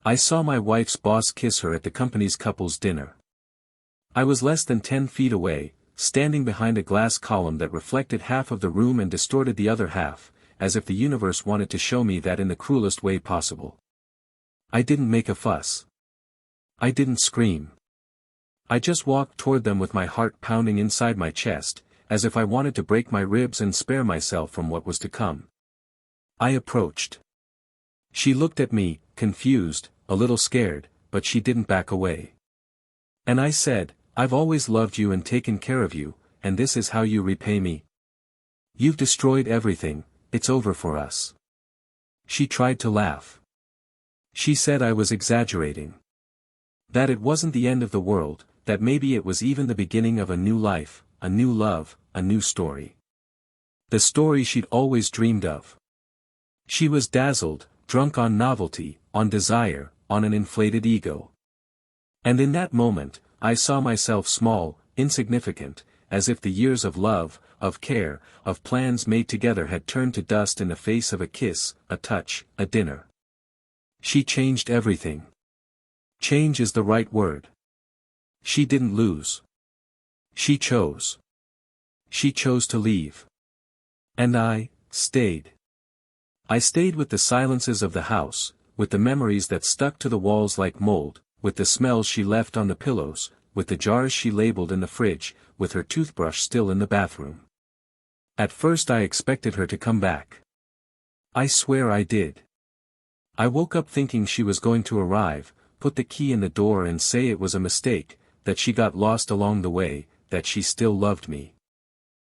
I saw my wife's boss kiss her at the company's couples dinner. I was less than 10 feet away, standing behind a glass column that reflected half of the room and distorted the other half, as if the universe wanted to show me that in the cruelest way possible. I didn't make a fuss. I didn't scream. I just walked toward them with my heart pounding inside my chest, as if I wanted to break my ribs and spare myself from what was to come. I approached. She looked at me, confused, a little scared, but she didn't back away. And I said, "I've always loved you and taken care of you, and this is how you repay me. You've destroyed everything, it's over for us." She tried to laugh. She said I was exaggerating. That it wasn't the end of the world, that maybe it was even the beginning of a new life, a new love, a new story. The story she'd always dreamed of. She was dazzled, drunk on novelty, on desire, on an inflated ego. And in that moment, I saw myself small, insignificant, as if the years of love, of care, of plans made together had turned to dust in the face of a kiss, a touch, a dinner. She changed everything. Change is the right word. She didn't lose. She chose. She chose to leave. And I stayed. I stayed with the silences of the house, with the memories that stuck to the walls like mold, with the smells she left on the pillows, with the jars she labeled in the fridge, with her toothbrush still in the bathroom. At first I expected her to come back. I swear I did. I woke up thinking she was going to arrive, put the key in the door and say it was a mistake, that she got lost along the way, that she still loved me.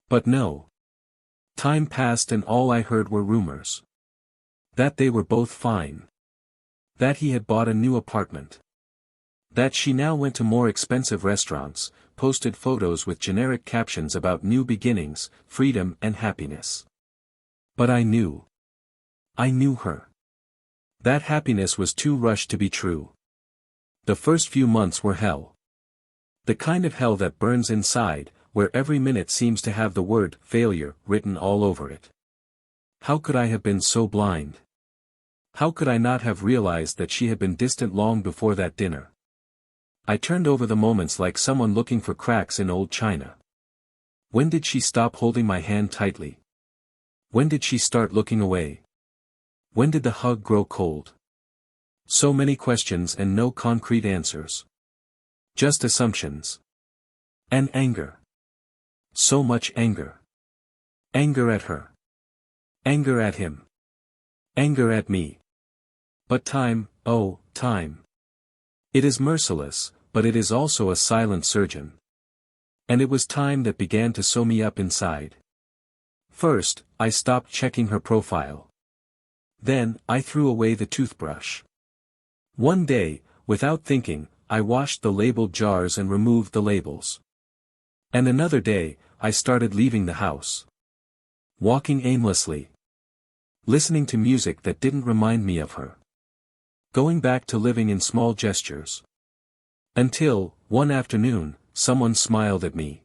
But no. Time passed and all I heard were rumors. That they were both fine. That he had bought a new apartment. That she now went to more expensive restaurants, posted photos with generic captions about new beginnings, freedom and happiness. But I knew. I knew her. That happiness was too rushed to be true. The first few months were hell. The kind of hell that burns inside, where every minute seems to have the word failure written all over it. How could I have been so blind? How could I not have realized that she had been distant long before that dinner? I turned over the moments like someone looking for cracks in old china. When did she stop holding my hand tightly? When did she start looking away? When did the hug grow cold? So many questions and no concrete answers. Just assumptions. And anger. So much anger. Anger at her. Anger at him. Anger at me. But time, oh, time. It is merciless, but it is also a silent surgeon. And it was time that began to sew me up inside. First, I stopped checking her profile. Then, I threw away the toothbrush. One day, without thinking, I washed the labeled jars and removed the labels. And another day, I started leaving the house. Walking aimlessly. Listening to music that didn't remind me of her. Going back to living in small gestures. Until, one afternoon, someone smiled at me.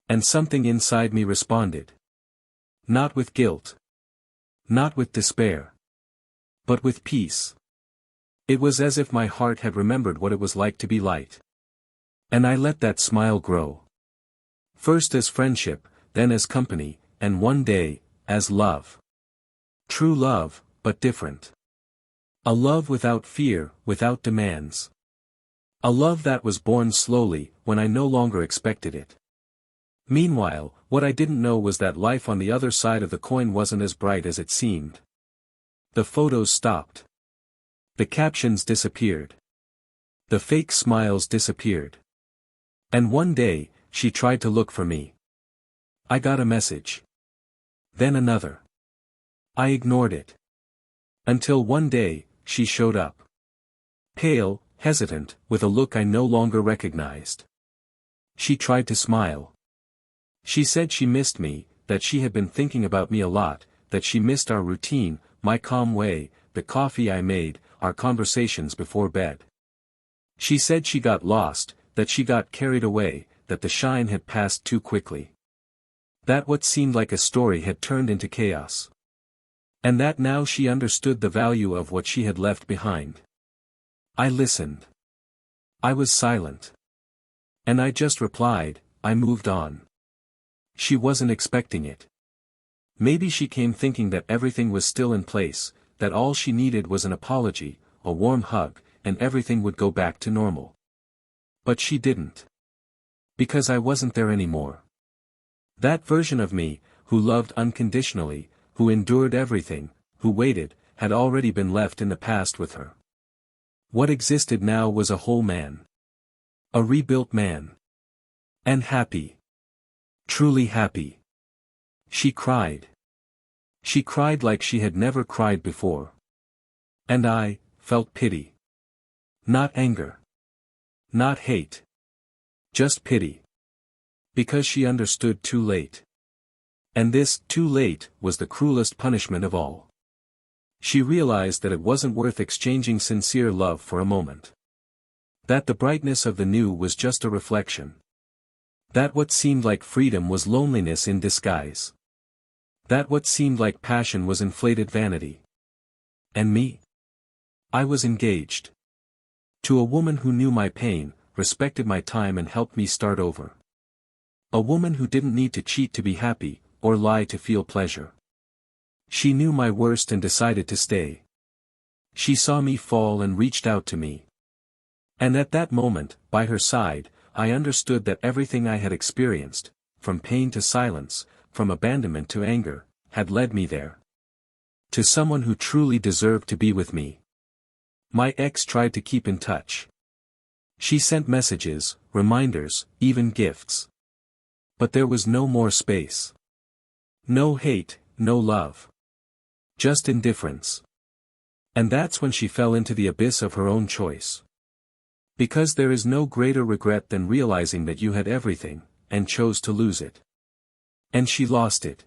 And something inside me responded. Not with guilt. Not with despair. But with peace. It was as if my heart had remembered what it was like to be light. And I let that smile grow. First as friendship, then as company, and one day, as love. True love, but different. A love without fear, without demands. A love that was born slowly, when I no longer expected it. Meanwhile, what I didn't know was that life on the other side of the coin wasn't as bright as it seemed. The photos stopped. The captions disappeared. The fake smiles disappeared. And one day, she tried to look for me. I got a message. Then another. I ignored it. Until one day, she showed up. Pale, hesitant, with a look I no longer recognized. She tried to smile. She said she missed me, that she had been thinking about me a lot, that she missed our routine, my calm way, the coffee I made, our conversations before bed. She said she got lost, that she got carried away, that the shine had passed too quickly. That what seemed like a story had turned into chaos. And that now she understood the value of what she had left behind. I listened. I was silent. And I just replied, I moved on. She wasn't expecting it. Maybe she came thinking that everything was still in place, that all she needed was an apology, a warm hug, and everything would go back to normal. But she didn't. Because I wasn't there anymore. That version of me, who loved unconditionally, who endured everything, who waited, had already been left in the past with her. What existed now was a whole man. A rebuilt man. And happy. Truly happy. She cried. She cried like she had never cried before. And I felt pity. Not anger. Not hate. Just pity. Because she understood too late. And this, too late, was the cruelest punishment of all. She realized that it wasn't worth exchanging sincere love for a moment. That the brightness of the new was just a reflection. That what seemed like freedom was loneliness in disguise. That what seemed like passion was inflated vanity. And me? I was engaged. To a woman who knew my pain, respected my time and helped me start over. A woman who didn't need to cheat to be happy, or lie to feel pleasure. She knew my worst and decided to stay. She saw me fall and reached out to me. And at that moment, by her side, I understood that everything I had experienced, from pain to silence, from abandonment to anger, had led me there. To someone who truly deserved to be with me. My ex tried to keep in touch. She sent messages, reminders, even gifts. But there was no more space. No hate, no love. Just indifference. And that's when she fell into the abyss of her own choice. Because there is no greater regret than realizing that you had everything, and chose to lose it. And she lost it.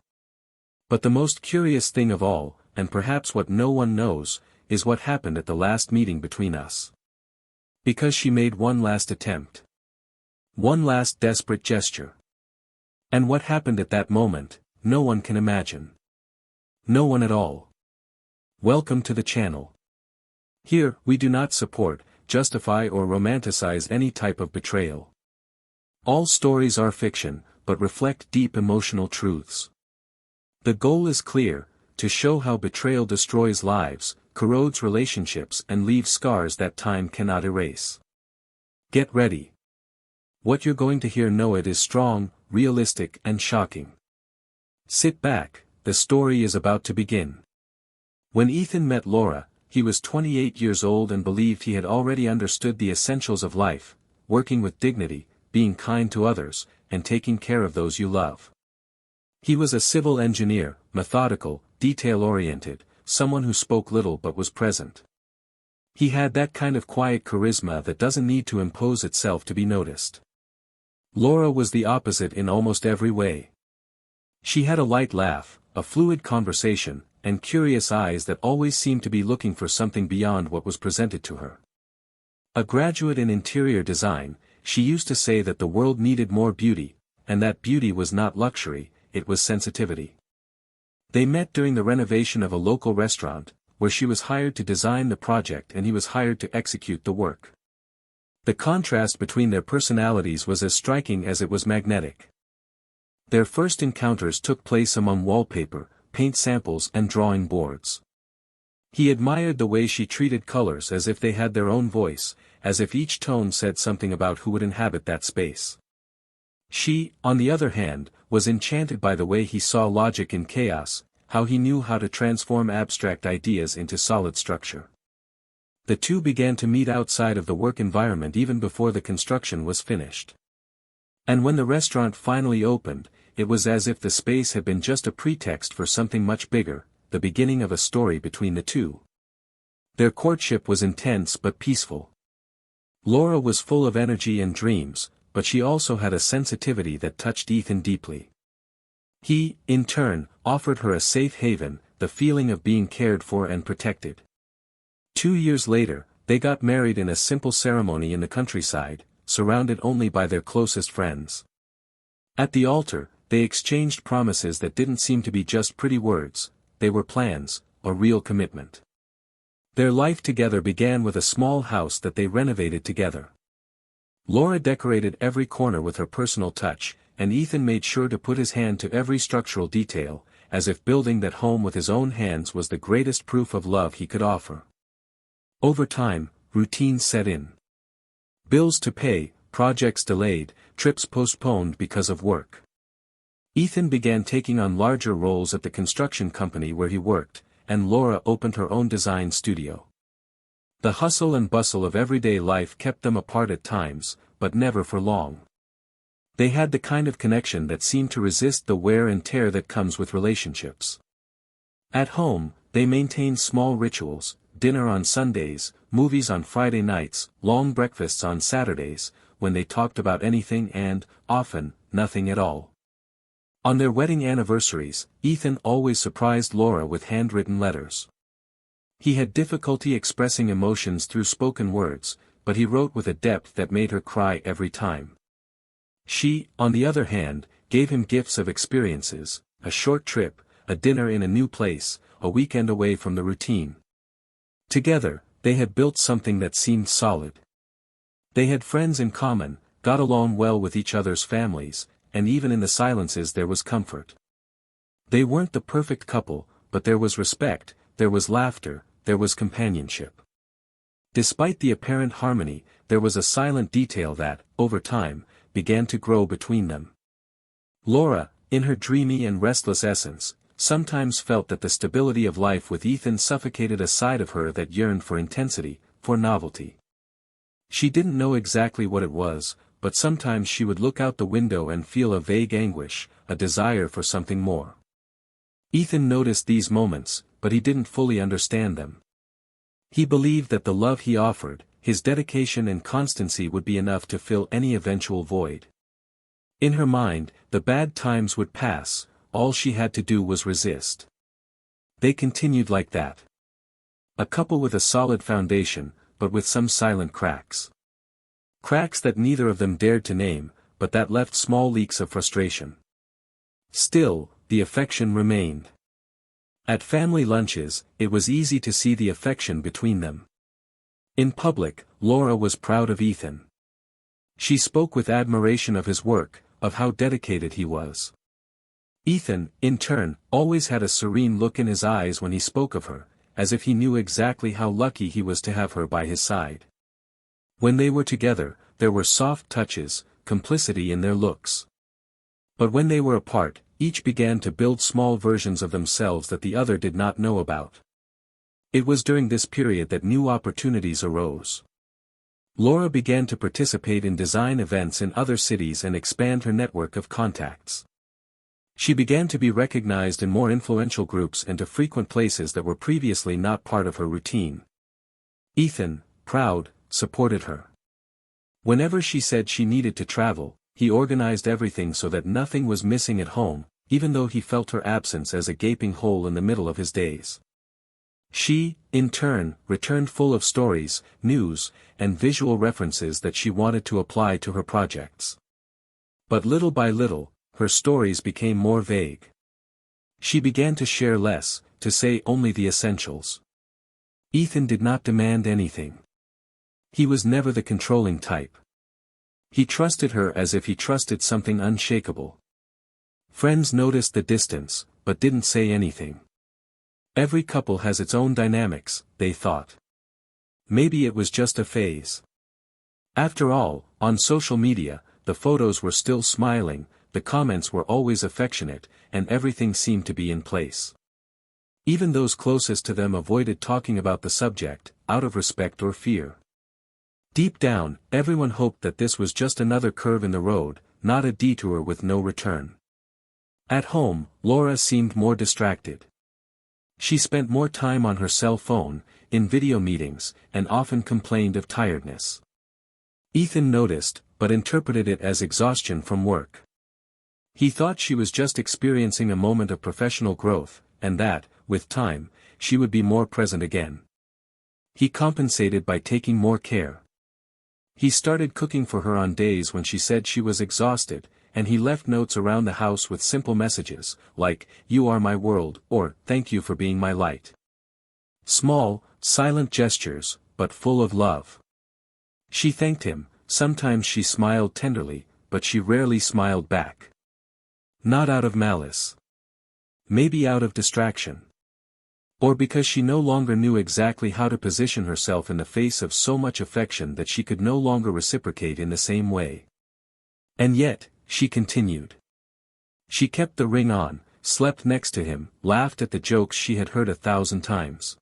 But the most curious thing of all, and perhaps what no one knows, is what happened at the last meeting between us. Because she made one last attempt. One last desperate gesture. And what happened at that moment, no one can imagine. No one at all. Welcome to the channel. Here, we do not support, justify or romanticize any type of betrayal. All stories are fiction, but reflect deep emotional truths. The goal is clear, to show how betrayal destroys lives, corrodes relationships and leaves scars that time cannot erase. Get ready. What you're going to hear know it is strong, realistic and shocking. Sit back, the story is about to begin. When Ethan met Laura, he was 28 years old and believed he had already understood the essentials of life, working with dignity, being kind to others, and taking care of those you love. He was a civil engineer, methodical, detail-oriented, someone who spoke little but was present. He had that kind of quiet charisma that doesn't need to impose itself to be noticed. Laura was the opposite in almost every way. She had a light laugh, a fluid conversation, and curious eyes that always seemed to be looking for something beyond what was presented to her. A graduate in interior design, she used to say that the world needed more beauty, and that beauty was not luxury, it was sensitivity. They met during the renovation of a local restaurant, where she was hired to design the project and he was hired to execute the work. The contrast between their personalities was as striking as it was magnetic. Their first encounters took place among wallpaper, paint samples and drawing boards. He admired the way she treated colors as if they had their own voice, as if each tone said something about who would inhabit that space. She, on the other hand, was enchanted by the way he saw logic in chaos, how he knew how to transform abstract ideas into solid structure. The two began to meet outside of the work environment even before the construction was finished. And when the restaurant finally opened, it was as if the space had been just a pretext for something much bigger, the beginning of a story between the two. Their courtship was intense but peaceful. Laura was full of energy and dreams, but she also had a sensitivity that touched Ethan deeply. He, in turn, offered her a safe haven, the feeling of being cared for and protected. 2 years later, they got married in a simple ceremony in the countryside, surrounded only by their closest friends. At the altar, they exchanged promises that didn't seem to be just pretty words, they were plans, a real commitment. Their life together began with a small house that they renovated together. Laura decorated every corner with her personal touch, and Ethan made sure to put his hand to every structural detail, as if building that home with his own hands was the greatest proof of love he could offer. Over time, routine set in. Bills to pay, projects delayed, trips postponed because of work. Ethan began taking on larger roles at the construction company where he worked, and Laura opened her own design studio. The hustle and bustle of everyday life kept them apart at times, but never for long. They had the kind of connection that seemed to resist the wear and tear that comes with relationships. At home, they maintained small rituals: dinner on Sundays, movies on Friday nights, long breakfasts on Saturdays, when they talked about anything and, often, nothing at all. On their wedding anniversaries, Ethan always surprised Laura with handwritten letters. He had difficulty expressing emotions through spoken words, but he wrote with a depth that made her cry every time. She, on the other hand, gave him gifts of experiences: a short trip, a dinner in a new place, a weekend away from the routine. Together, they had built something that seemed solid. They had friends in common, got along well with each other's families, and even in the silences there was comfort. They weren't the perfect couple, but there was respect, there was laughter, there was companionship. Despite the apparent harmony, there was a silent detail that, over time, began to grow between them. Laura, in her dreamy and restless essence, sometimes felt that the stability of life with Ethan suffocated a side of her that yearned for intensity, for novelty. She didn't know exactly what it was, but sometimes she would look out the window and feel a vague anguish, a desire for something more. Ethan noticed these moments, but he didn't fully understand them. He believed that the love he offered, his dedication and constancy would be enough to fill any eventual void. In her mind, the bad times would pass, all she had to do was resist. They continued like that. A couple with a solid foundation, but with some silent cracks. Cracks that neither of them dared to name, but that left small leaks of frustration. Still, the affection remained. At family lunches, it was easy to see the affection between them. In public, Laura was proud of Ethan. She spoke with admiration of his work, of how dedicated he was. Ethan, in turn, always had a serene look in his eyes when he spoke of her, as if he knew exactly how lucky he was to have her by his side. When they were together, there were soft touches, complicity in their looks. But when they were apart, each began to build small versions of themselves that the other did not know about. It was during this period that new opportunities arose. Laura began to participate in design events in other cities and expand her network of contacts. She began to be recognized in more influential groups and to frequent places that were previously not part of her routine. Ethan, proud, supported her. Whenever she said she needed to travel, he organized everything so that nothing was missing at home, even though he felt her absence as a gaping hole in the middle of his days. She, in turn, returned full of stories, news, and visual references that she wanted to apply to her projects. But little by little, her stories became more vague. She began to share less, to say only the essentials. Ethan did not demand anything. He was never the controlling type. He trusted her as if he trusted something unshakable. Friends noticed the distance, but didn't say anything. Every couple has its own dynamics, they thought. Maybe it was just a phase. After all, on social media, the photos were still smiling, the comments were always affectionate, and everything seemed to be in place. Even those closest to them avoided talking about the subject, out of respect or fear. Deep down, everyone hoped that this was just another curve in the road, not a detour with no return. At home, Laura seemed more distracted. She spent more time on her cell phone, in video meetings, and often complained of tiredness. Ethan noticed, but interpreted it as exhaustion from work. He thought she was just experiencing a moment of professional growth, and that, with time, she would be more present again. He compensated by taking more care. He started cooking for her on days when she said she was exhausted, and he left notes around the house with simple messages, like, "You are my world," or, "Thank you for being my light." Small, Silent gestures, but full of love. She thanked him, sometimes she smiled tenderly, but she rarely smiled back. Not out of malice. Maybe out of distraction. Or because she no longer knew exactly how to position herself in the face of so much affection that she could no longer reciprocate in the same way. And yet, she continued. She kept the ring on, slept next to him, laughed at the jokes she had heard 1,000 times.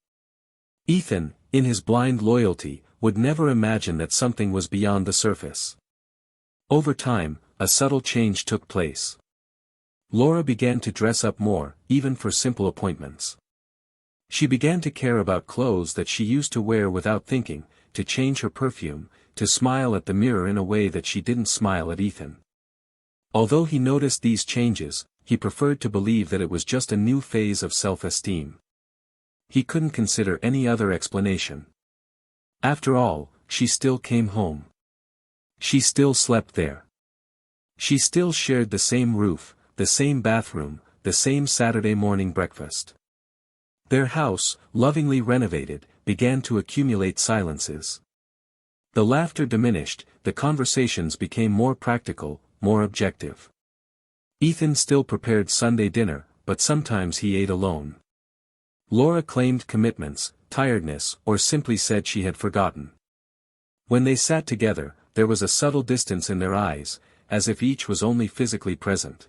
Ethan, in his blind loyalty, would never imagine that something was beyond the surface. Over time, a subtle change took place. Laura began to dress up more, even for simple appointments. She began to care about clothes that she used to wear without thinking, to change her perfume, to smile at the mirror in a way that she didn't smile at Ethan. Although he noticed these changes, he preferred to believe that it was just a new phase of self-esteem. He couldn't consider any other explanation. After all, she still came home. She still slept there. She still shared the same roof, the same bathroom, the same Saturday morning breakfast. Their house, lovingly renovated, began to accumulate silences. The laughter diminished, the conversations became more practical, more objective. Ethan still prepared Sunday dinner, but sometimes he ate alone. Laura claimed commitments, tiredness, or simply said she had forgotten. When they sat together, there was a subtle distance in their eyes, as if each was only physically present.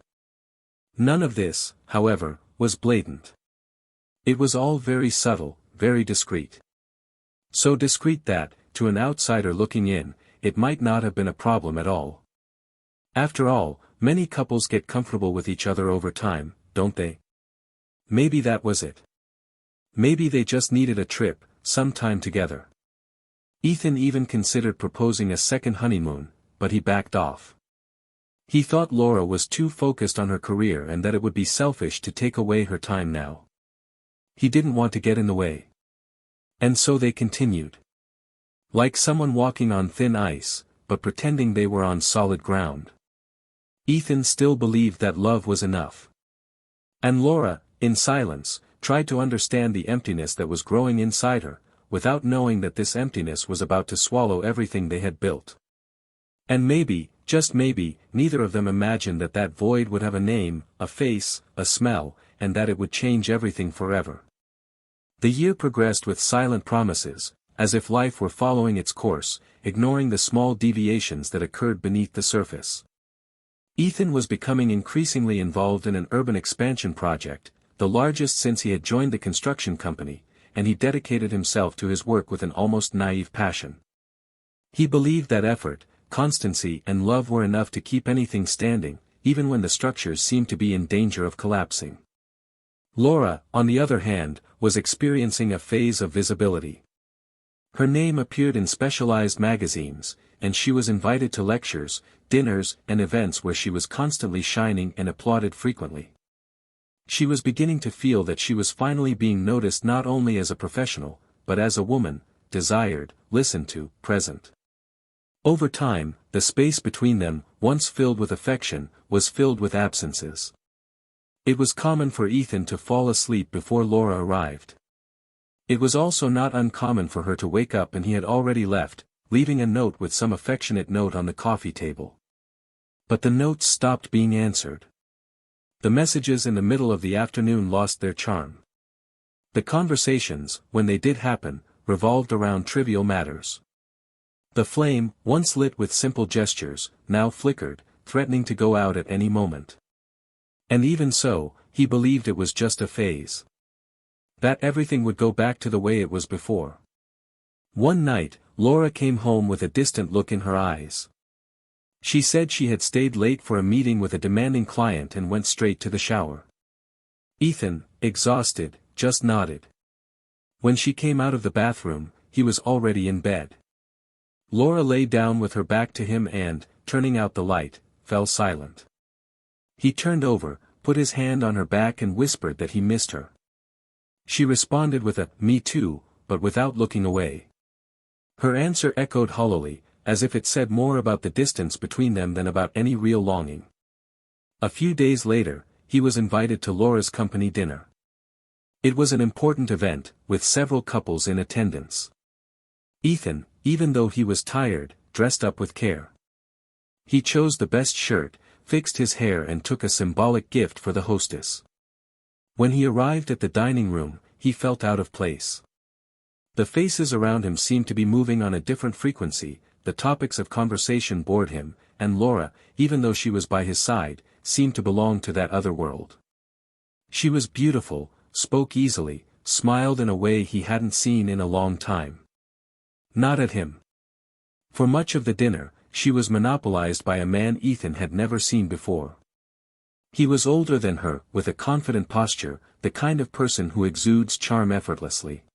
None of this, however, was blatant. It was all very subtle, very discreet. So discreet that, to an outsider looking in, it might not have been a problem at all. After all, many couples get comfortable with each other over time, don't they? Maybe that was it. Maybe they just needed a trip, some time together. Ethan even considered proposing a second honeymoon, but he backed off. He thought Laura was too focused on her career and that it would be selfish to take away her time now. He didn't want to get in the way. And so they continued. Like someone walking on thin ice, but pretending they were on solid ground. Ethan still believed that love was enough. And Laura, in silence, tried to understand the emptiness that was growing inside her, without knowing that this emptiness was about to swallow everything they had built. And maybe, just maybe, neither of them imagined that that void would have a name, a face, a smell, and that it would change everything forever. The year progressed with silent promises, as if life were following its course, ignoring the small deviations that occurred beneath the surface. Ethan was becoming increasingly involved in an urban expansion project, the largest since he had joined the construction company, and he dedicated himself to his work with an almost naive passion. He believed that effort, constancy and love were enough to keep anything standing, even when the structures seemed to be in danger of collapsing. Laura, on the other hand, was experiencing a phase of visibility. Her name appeared in specialized magazines, and she was invited to lectures, dinners, and events where she was constantly shining and applauded frequently. She was beginning to feel that she was finally being noticed not only as a professional, but as a woman, desired, listened to, present. Over time, the space between them, once filled with affection, was filled with absences. It was common for Ethan to fall asleep before Laura arrived. It was also not uncommon for her to wake up and he had already left, leaving a note with some affectionate note on the coffee table. But the notes stopped being answered. The messages in the middle of the afternoon lost their charm. The conversations, when they did happen, revolved around trivial matters. The flame, once lit with simple gestures, now flickered, threatening to go out at any moment. And even so, he believed it was just a phase. That everything would go back to the way it was before. One night, Laura came home with a distant look in her eyes. She said she had stayed late for a meeting with a demanding client and went straight to the shower. Ethan, exhausted, just nodded. When she came out of the bathroom, he was already in bed. Laura lay down with her back to him and, turning out the light, fell silent. He turned over, put his hand on her back and whispered that he missed her. She responded with a, "Me too," but without looking away. Her answer echoed hollowly, as if it said more about the distance between them than about any real longing. A few days later, he was invited to Laura's company dinner. It was an important event, with several couples in attendance. Ethan, even though he was tired, dressed up with care. He chose the best shirt, fixed his hair and took a symbolic gift for the hostess. When he arrived at the dining room, he felt out of place. The faces around him seemed to be moving on a different frequency, the topics of conversation bored him, and Laura, even though she was by his side, seemed to belong to that other world. She was beautiful, spoke easily, smiled in a way he hadn't seen in a long time. Not at him. For much of the dinner, she was monopolized by a man Ethan had never seen before. He was older than her, with a confident posture, the kind of person who exudes charm effortlessly.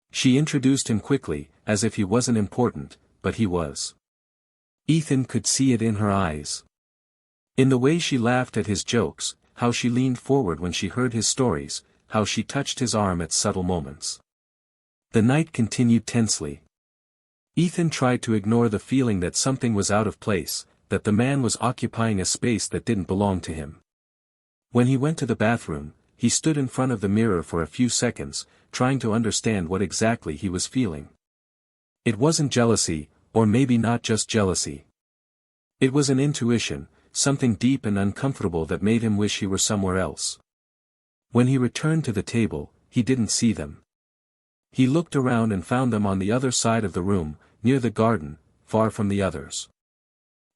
She introduced him quickly, as if he wasn't important, but he was. Ethan could see it in her eyes. In the way she laughed at his jokes, how she leaned forward when she heard his stories, how she touched his arm at subtle moments. The night continued tensely. Ethan tried to ignore the feeling that something was out of place, that the man was occupying a space that didn't belong to him. When he went to the bathroom, he stood in front of the mirror for a few seconds, trying to understand what exactly he was feeling. It wasn't jealousy, or maybe not just jealousy. It was an intuition, something deep and uncomfortable that made him wish he were somewhere else. When he returned to the table, he didn't see them. He looked around and found them on the other side of the room, near the garden, far from the others.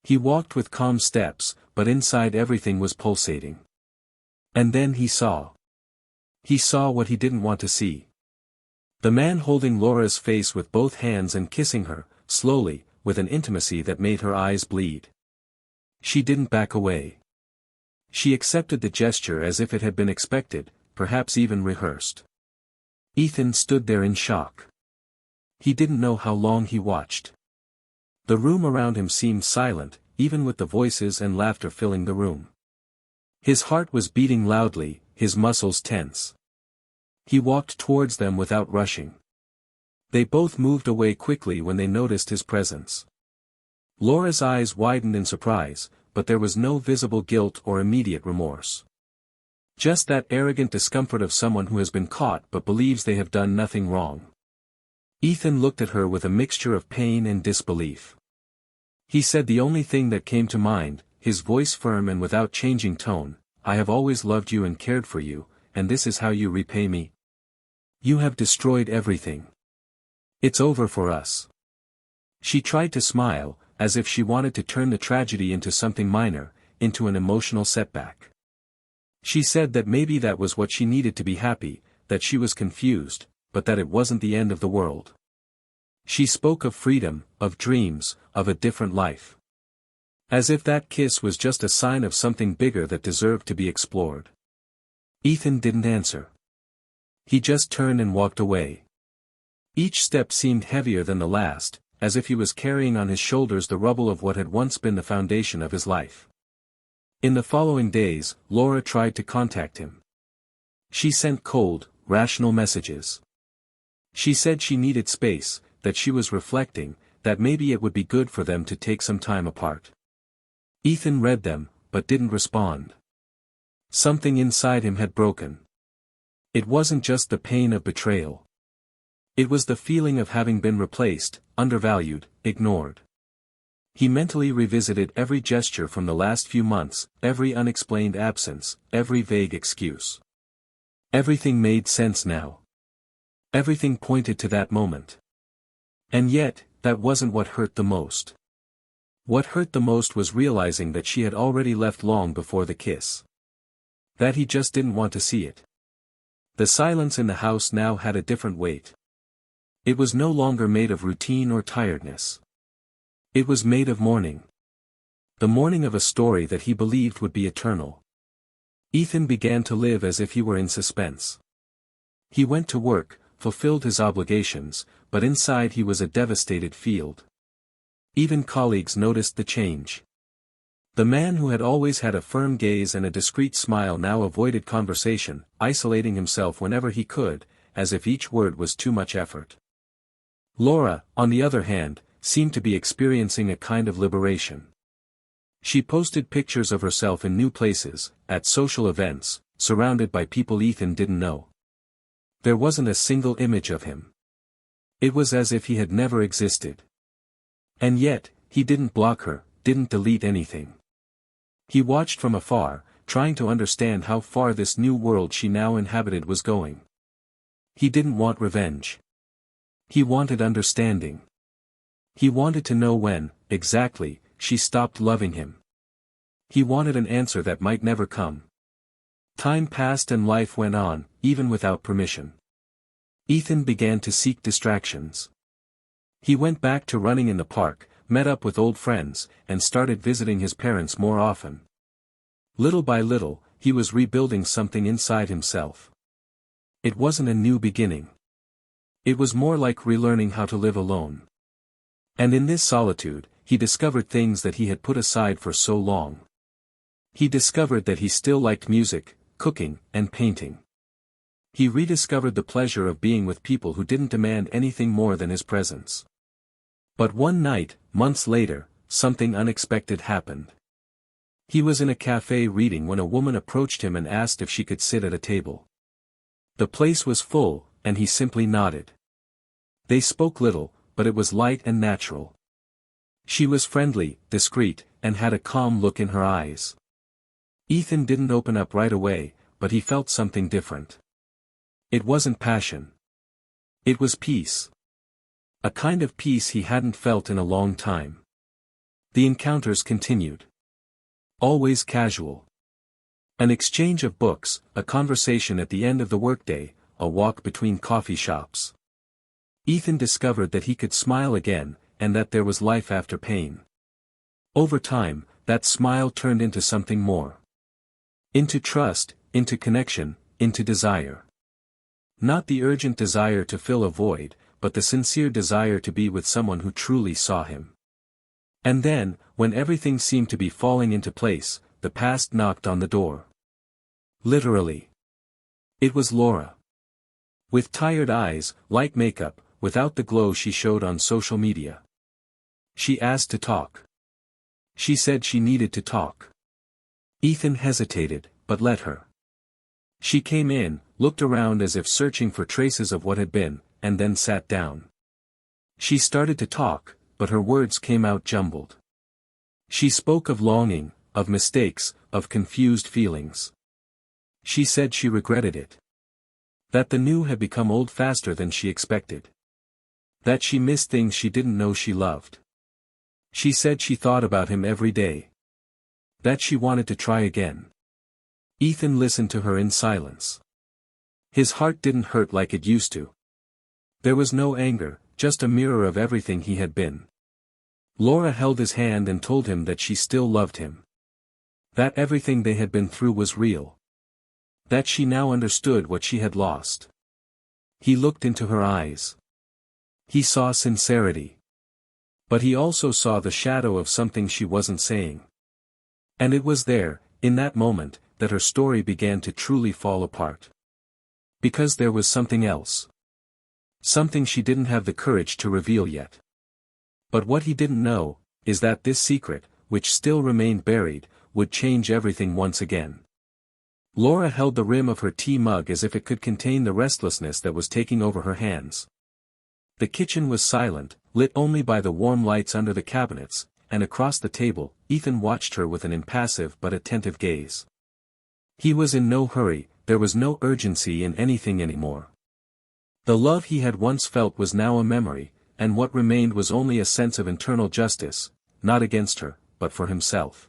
He walked with calm steps, but inside everything was pulsating. And then he saw. He saw what he didn't want to see. The man holding Laura's face with both hands and kissing her, slowly, with an intimacy that made her eyes bleed. She didn't back away. She accepted the gesture as if it had been expected, perhaps even rehearsed. Ethan stood there in shock. He didn't know how long he watched. The room around him seemed silent, even with the voices and laughter filling the room. His heart was beating loudly, his muscles tense. He walked towards them without rushing. They both moved away quickly when they noticed his presence. Laura's eyes widened in surprise, but there was no visible guilt or immediate remorse. Just that arrogant discomfort of someone who has been caught but believes they have done nothing wrong. Ethan looked at her with a mixture of pain and disbelief. He said the only thing that came to mind, his voice firm and without changing tone, "I have always loved you and cared for you, and this is how you repay me. You have destroyed everything. It's over for us." She tried to smile, as if she wanted to turn the tragedy into something minor, into an emotional setback. She said that maybe that was what she needed to be happy, that she was confused, but that it wasn't the end of the world. She spoke of freedom, of dreams, of a different life. As if that kiss was just a sign of something bigger that deserved to be explored. Ethan didn't answer. He just turned and walked away. Each step seemed heavier than the last, as if he was carrying on his shoulders the rubble of what had once been the foundation of his life. In the following days, Laura tried to contact him. She sent cold, rational messages. She said she needed space, that she was reflecting, that maybe it would be good for them to take some time apart. Ethan read them, but didn't respond. Something inside him had broken. It wasn't just the pain of betrayal. It was the feeling of having been replaced, undervalued, ignored. He mentally revisited every gesture from the last few months, every unexplained absence, every vague excuse. Everything made sense now. Everything pointed to that moment. And yet, that wasn't what hurt the most. What hurt the most was realizing that she had already left long before the kiss. That he just didn't want to see it. The silence in the house now had a different weight. It was no longer made of routine or tiredness. It was made of mourning. The mourning of a story that he believed would be eternal. Ethan began to live as if he were in suspense. He went to work, fulfilled his obligations, but inside he was a devastated field. Even colleagues noticed the change. The man who had always had a firm gaze and a discreet smile now avoided conversation, isolating himself whenever he could, as if each word was too much effort. Laura, on the other hand, seemed to be experiencing a kind of liberation. She posted pictures of herself in new places, at social events, surrounded by people Ethan didn't know. There wasn't a single image of him. It was as if he had never existed. And yet, he didn't block her, didn't delete anything. He watched from afar, trying to understand how far this new world she now inhabited was going. He didn't want revenge. He wanted understanding. He wanted to know when, exactly, she stopped loving him. He wanted an answer that might never come. Time passed and life went on, even without permission. Ethan began to seek distractions. He went back to running in the park, met up with old friends, and started visiting his parents more often. Little by little, he was rebuilding something inside himself. It wasn't a new beginning. It was more like relearning how to live alone. And in this solitude, he discovered things that he had put aside for so long. He discovered that he still liked music, cooking, and painting. He rediscovered the pleasure of being with people who didn't demand anything more than his presence. But one night, months later, something unexpected happened. He was in a cafe reading when a woman approached him and asked if she could sit at a table. The place was full, and he simply nodded. They spoke little, but it was light and natural. She was friendly, discreet, and had a calm look in her eyes. Ethan didn't open up right away, but he felt something different. It wasn't passion. It was peace. A kind of peace he hadn't felt in a long time. The encounters continued. Always casual. An exchange of books, a conversation at the end of the workday, a walk between coffee shops. Ethan discovered that he could smile again, and that there was life after pain. Over time, that smile turned into something more. Into trust, into connection, into desire. Not the urgent desire to fill a void, but the sincere desire to be with someone who truly saw him. And then, when everything seemed to be falling into place, the past knocked on the door. Literally. It was Laura. With tired eyes, light makeup, without the glow she showed on social media. She asked to talk. She said she needed to talk. Ethan hesitated, but let her. She came in, looked around as if searching for traces of what had been, and then sat down. She started to talk, but her words came out jumbled. She spoke of longing, of mistakes, of confused feelings. She said she regretted it. That the new had become old faster than she expected. That she missed things she didn't know she loved. She said she thought about him every day. That she wanted to try again. Ethan listened to her in silence. His heart didn't hurt like it used to. There was no anger, just a mirror of everything he had been. Laura held his hand and told him that she still loved him. That everything they had been through was real. That she now understood what she had lost. He looked into her eyes. He saw sincerity. But he also saw the shadow of something she wasn't saying. And it was there, in that moment, that her story began to truly fall apart. Because there was something else. Something she didn't have the courage to reveal yet. But what he didn't know, is that this secret, which still remained buried, would change everything once again. Laura held the rim of her tea mug as if it could contain the restlessness that was taking over her hands. The kitchen was silent, lit only by the warm lights under the cabinets, and across the table, Ethan watched her with an impassive but attentive gaze. He was in no hurry, there was no urgency in anything anymore. The love he had once felt was now a memory, and what remained was only a sense of internal justice, not against her, but for himself.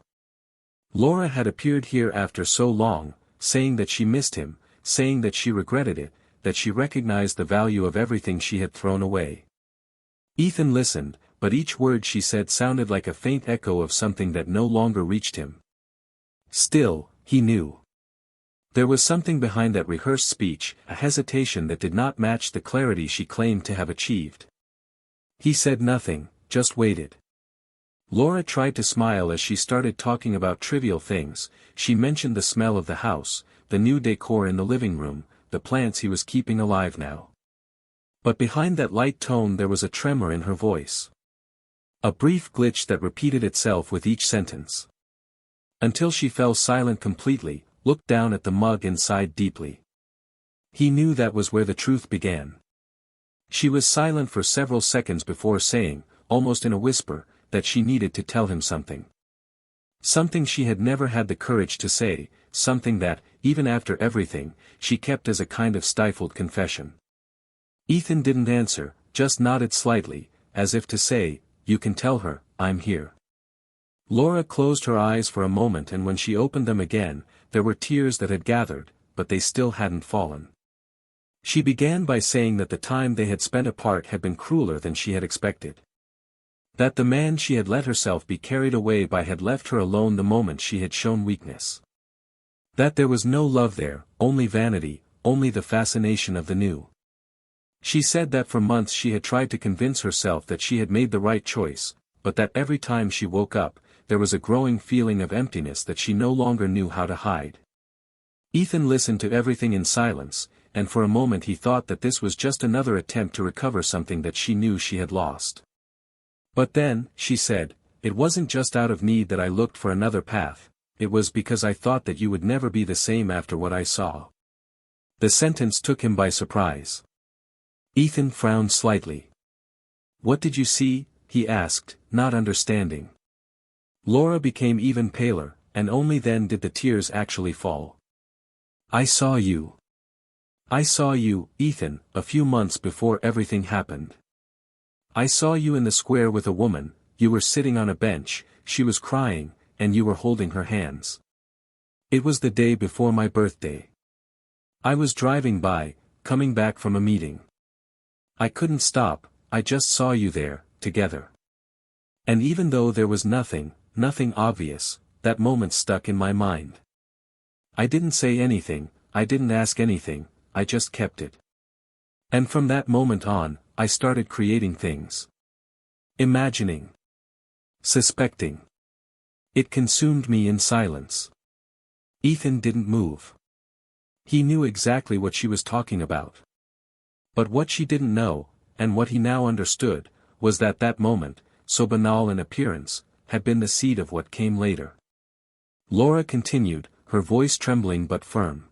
Laura had appeared here after so long, saying that she missed him, saying that she regretted it, that she recognized the value of everything she had thrown away. Ethan listened, but each word she said sounded like a faint echo of something that no longer reached him. Still, he knew. There was something behind that rehearsed speech, a hesitation that did not match the clarity she claimed to have achieved. He said nothing, just waited. Laura tried to smile as she started talking about trivial things. She mentioned the smell of the house, the new decor in the living room, the plants he was keeping alive now. But behind that light tone there was a tremor in her voice. A brief glitch that repeated itself with each sentence. Until she fell silent completely, looked down at the mug and sighed deeply. He knew that was where the truth began. She was silent for several seconds before saying, almost in a whisper, that she needed to tell him something. Something she had never had the courage to say, something that, even after everything, she kept as a kind of stifled confession. Ethan didn't answer, just nodded slightly, as if to say, "You can tell her, I'm here." Laura closed her eyes for a moment, and when she opened them again, there were tears that had gathered, but they still hadn't fallen. She began by saying that the time they had spent apart had been crueler than she had expected. That the man she had let herself be carried away by had left her alone the moment she had shown weakness. That there was no love there, only vanity, only the fascination of the new. She said that for months she had tried to convince herself that she had made the right choice, but that every time she woke up, there was a growing feeling of emptiness that she no longer knew how to hide. Ethan listened to everything in silence, and for a moment he thought that this was just another attempt to recover something that she knew she had lost. "But then," she said, "it wasn't just out of need that I looked for another path, it was because I thought that you would never be the same after what I saw." The sentence took him by surprise. Ethan frowned slightly. "What did you see?" he asked, not understanding. Laura became even paler, and only then did the tears actually fall. "I saw you. I saw you, Ethan, a few months before everything happened. I saw you in the square with a woman, you were sitting on a bench, she was crying, and you were holding her hands. It was the day before my birthday. I was driving by, coming back from a meeting. I couldn't stop, I just saw you there, together. And even though there was nothing obvious, that moment stuck in my mind. I didn't say anything, I didn't ask anything, I just kept it. And from that moment on, I started creating things. Imagining. Suspecting. It consumed me in silence." Ethan didn't move. He knew exactly what she was talking about. But what she didn't know, and what he now understood, was that that moment, so banal in appearance, had been the seed of what came later. Laura continued, her voice trembling but firm.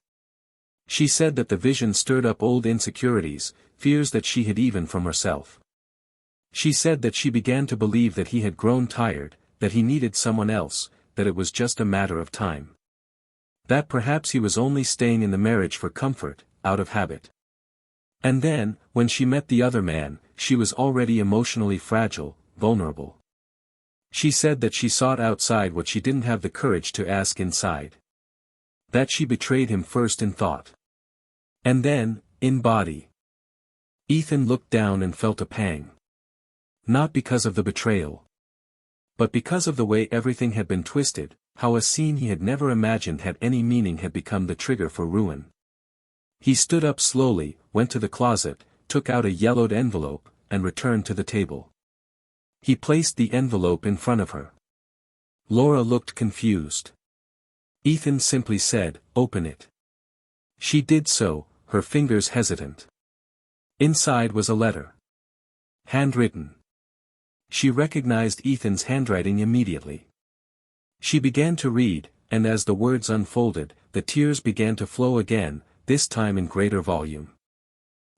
She said that the vision stirred up old insecurities, fears that she hid even from herself. She said that she began to believe that he had grown tired, that he needed someone else, that it was just a matter of time. That perhaps he was only staying in the marriage for comfort, out of habit. And then, when she met the other man, she was already emotionally fragile, vulnerable. She said that she sought outside what she didn't have the courage to ask inside. That she betrayed him first in thought. And then, in body. Ethan looked down and felt a pang. Not because of the betrayal. But because of the way everything had been twisted, how a scene he had never imagined had any meaning had become the trigger for ruin. He stood up slowly, went to the closet, took out a yellowed envelope, and returned to the table. He placed the envelope in front of her. Laura looked confused. Ethan simply said, "Open it." She did so, her fingers hesitant. Inside was a letter. Handwritten. She recognized Ethan's handwriting immediately. She began to read, and as the words unfolded, the tears began to flow again, this time in greater volume.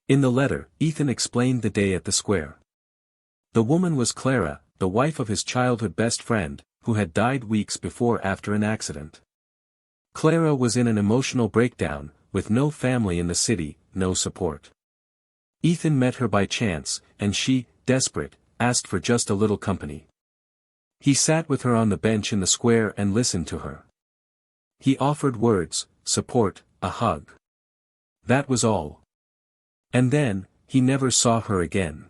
In the letter, Ethan explained the day at the square. The woman was Clara, the wife of his childhood best friend, who had died weeks before after an accident. Clara was in an emotional breakdown, with no family in the city, no support. Ethan met her by chance, and she, desperate, asked for just a little company. He sat with her on the bench in the square and listened to her. He offered words, support, a hug. That was all. And then, he never saw her again.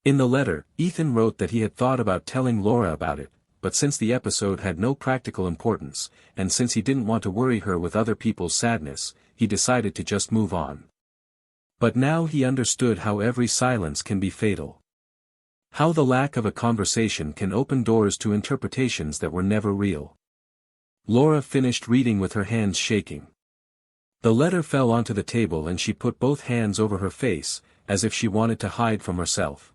In the letter, Ethan wrote that he had thought about telling Laura about it, but since the episode had no practical importance, and since he didn't want to worry her with other people's sadness, he decided to just move on. But now he understood how every silence can be fatal. How the lack of a conversation can open doors to interpretations that were never real. Laura finished reading with her hands shaking. The letter fell onto the table and she put both hands over her face, as if she wanted to hide from herself.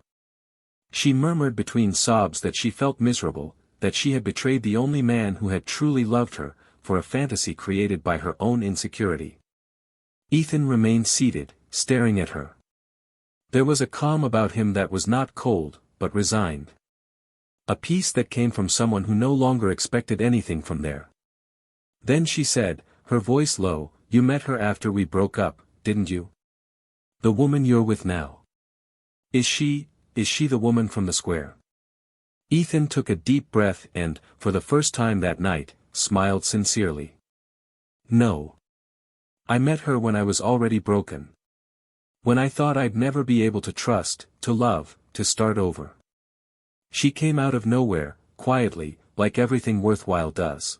She murmured between sobs that she felt miserable, that she had betrayed the only man who had truly loved her, for a fantasy created by her own insecurity. Ethan remained seated, staring at her. There was a calm about him that was not cold, but resigned. A peace that came from someone who no longer expected anything from there. Then she said, her voice low, "You met her after we broke up, didn't you? The woman you're with now. Is she the woman from the square?" Ethan took a deep breath and, for the first time that night, smiled sincerely. "No. I met her when I was already broken. When I thought I'd never be able to trust, to love, to start over. She came out of nowhere, quietly, like everything worthwhile does.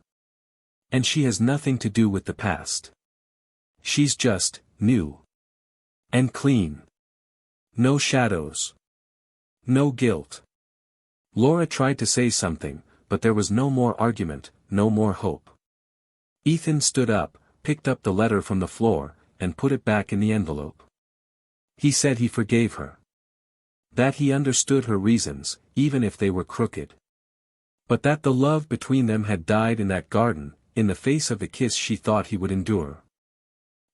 And she has nothing to do with the past. She's just, new. And clean. No shadows. No guilt." Laura tried to say something, but there was no more argument, no more hope. Ethan stood up, picked up the letter from the floor, and put it back in the envelope. He said he forgave her. That he understood her reasons, even if they were crooked. But that the love between them had died in that garden, in the face of the kiss she thought he would endure.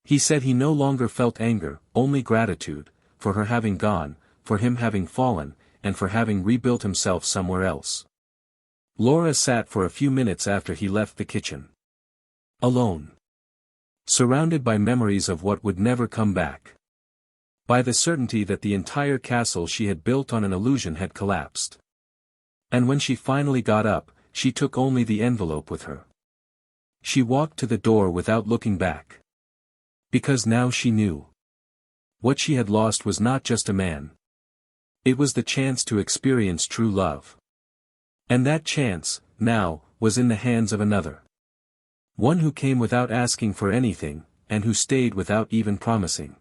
He said he no longer felt anger, only gratitude, for her having gone, for him having fallen, and for having rebuilt himself somewhere else. Laura sat for a few minutes after he left the kitchen. Alone. Surrounded by memories of what would never come back. By the certainty that the entire castle she had built on an illusion had collapsed. And when she finally got up, she took only the envelope with her. She walked to the door without looking back. Because now she knew. What she had lost was not just a man. It was the chance to experience true love. And that chance, now, was in the hands of another. One who came without asking for anything, and who stayed without even promising.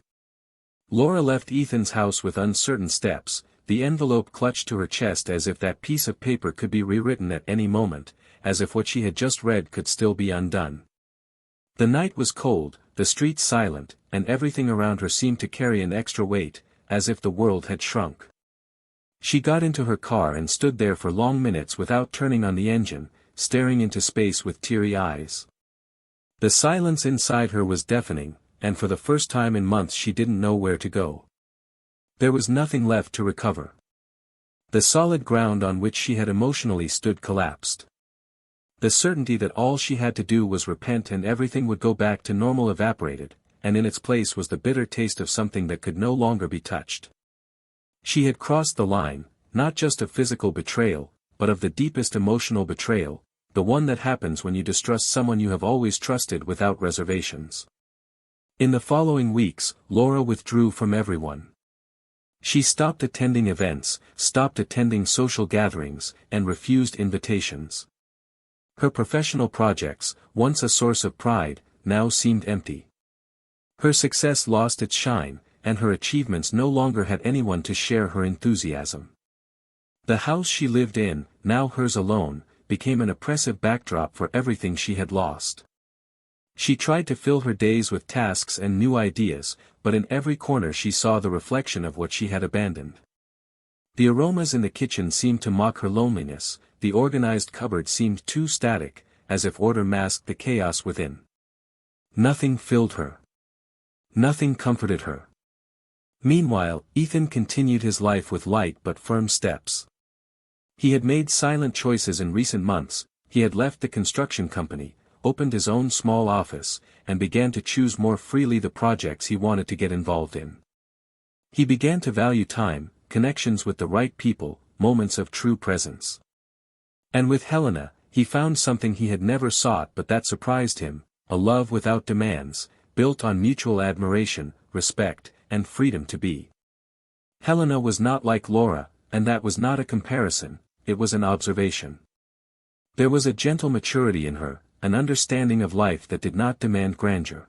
Laura left Ethan's house with uncertain steps, the envelope clutched to her chest as if that piece of paper could be rewritten at any moment, as if what she had just read could still be undone. The night was cold, the streets silent, and everything around her seemed to carry an extra weight, as if the world had shrunk. She got into her car and stood there for long minutes without turning on the engine, staring into space with teary eyes. The silence inside her was deafening, and for the first time in months she didn't know where to go. There was nothing left to recover. The solid ground on which she had emotionally stood collapsed. The certainty that all she had to do was repent and everything would go back to normal evaporated, and in its place was the bitter taste of something that could no longer be touched. She had crossed the line, not just of physical betrayal, but of the deepest emotional betrayal, the one that happens when you distrust someone you have always trusted without reservations. In the following weeks, Laura withdrew from everyone. She stopped attending events, stopped attending social gatherings, and refused invitations. Her professional projects, once a source of pride, now seemed empty. Her success lost its shine, and her achievements no longer had anyone to share her enthusiasm. The house she lived in, now hers alone, became an oppressive backdrop for everything she had lost. She tried to fill her days with tasks and new ideas, but in every corner she saw the reflection of what she had abandoned. The aromas in the kitchen seemed to mock her loneliness, the organized cupboard seemed too static, as if order masked the chaos within. Nothing filled her. Nothing comforted her. Meanwhile, Ethan continued his life with light but firm steps. He had made silent choices in recent months, he had left the construction company, opened his own small office, and began to choose more freely the projects he wanted to get involved in. He began to value time, connections with the right people, moments of true presence. And with Helena, he found something he had never sought but that surprised him, a love without demands, built on mutual admiration, respect, and freedom to be. Helena was not like Laura, and that was not a comparison, it was an observation. There was a gentle maturity in her, an understanding of life that did not demand grandeur.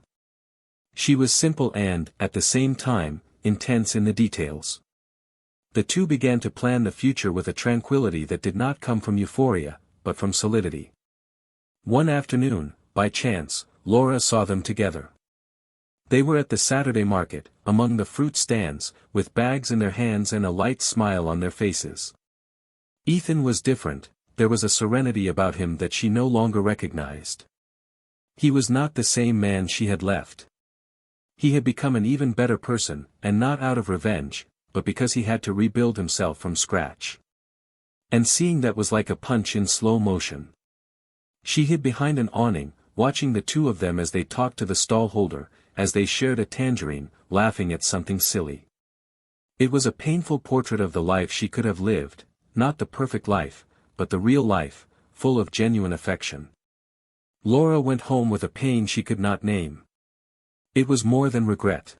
She was simple and, at the same time, intense in the details. The two began to plan the future with a tranquility that did not come from euphoria, but from solidity. One afternoon, by chance, Laura saw them together. They were at the Saturday market, among the fruit stands, with bags in their hands and a light smile on their faces. Ethan was different. There was a serenity about him that she no longer recognized. He was not the same man she had left. He had become an even better person, and not out of revenge, but because he had to rebuild himself from scratch. And seeing that was like a punch in slow motion. She hid behind an awning, watching the two of them as they talked to the stall holder, as they shared a tangerine, laughing at something silly. It was a painful portrait of the life she could have lived, not the perfect life, but the real life, full of genuine affection. Laura went home with a pain she could not name. It was more than regret.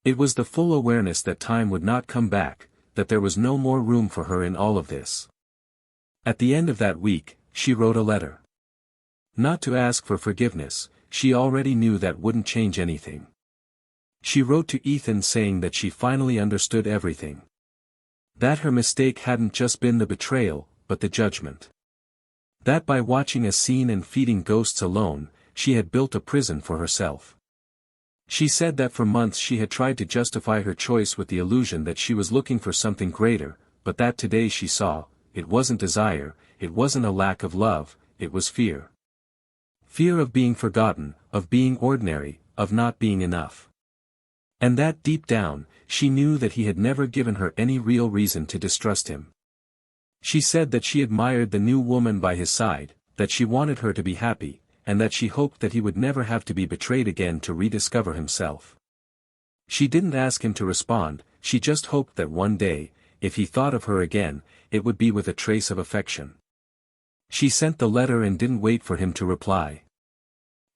It was the full awareness that time would not come back, that there was no more room for her in all of this. At the end of that week, she wrote a letter. Not to ask for forgiveness, she already knew that wouldn't change anything. She wrote to Ethan saying that she finally understood everything. That her mistake hadn't just been the betrayal, but the judgment. That by watching a scene and feeding ghosts alone, she had built a prison for herself. She said that for months she had tried to justify her choice with the illusion that she was looking for something greater, but that today she saw, it wasn't desire, it wasn't a lack of love, it was fear. Fear of being forgotten, of being ordinary, of not being enough. And that deep down, she knew that he had never given her any real reason to distrust him. She said that she admired the new woman by his side, that she wanted her to be happy, and that she hoped that he would never have to be betrayed again to rediscover himself. She didn't ask him to respond, she just hoped that one day, if he thought of her again, it would be with a trace of affection. She sent the letter and didn't wait for him to reply.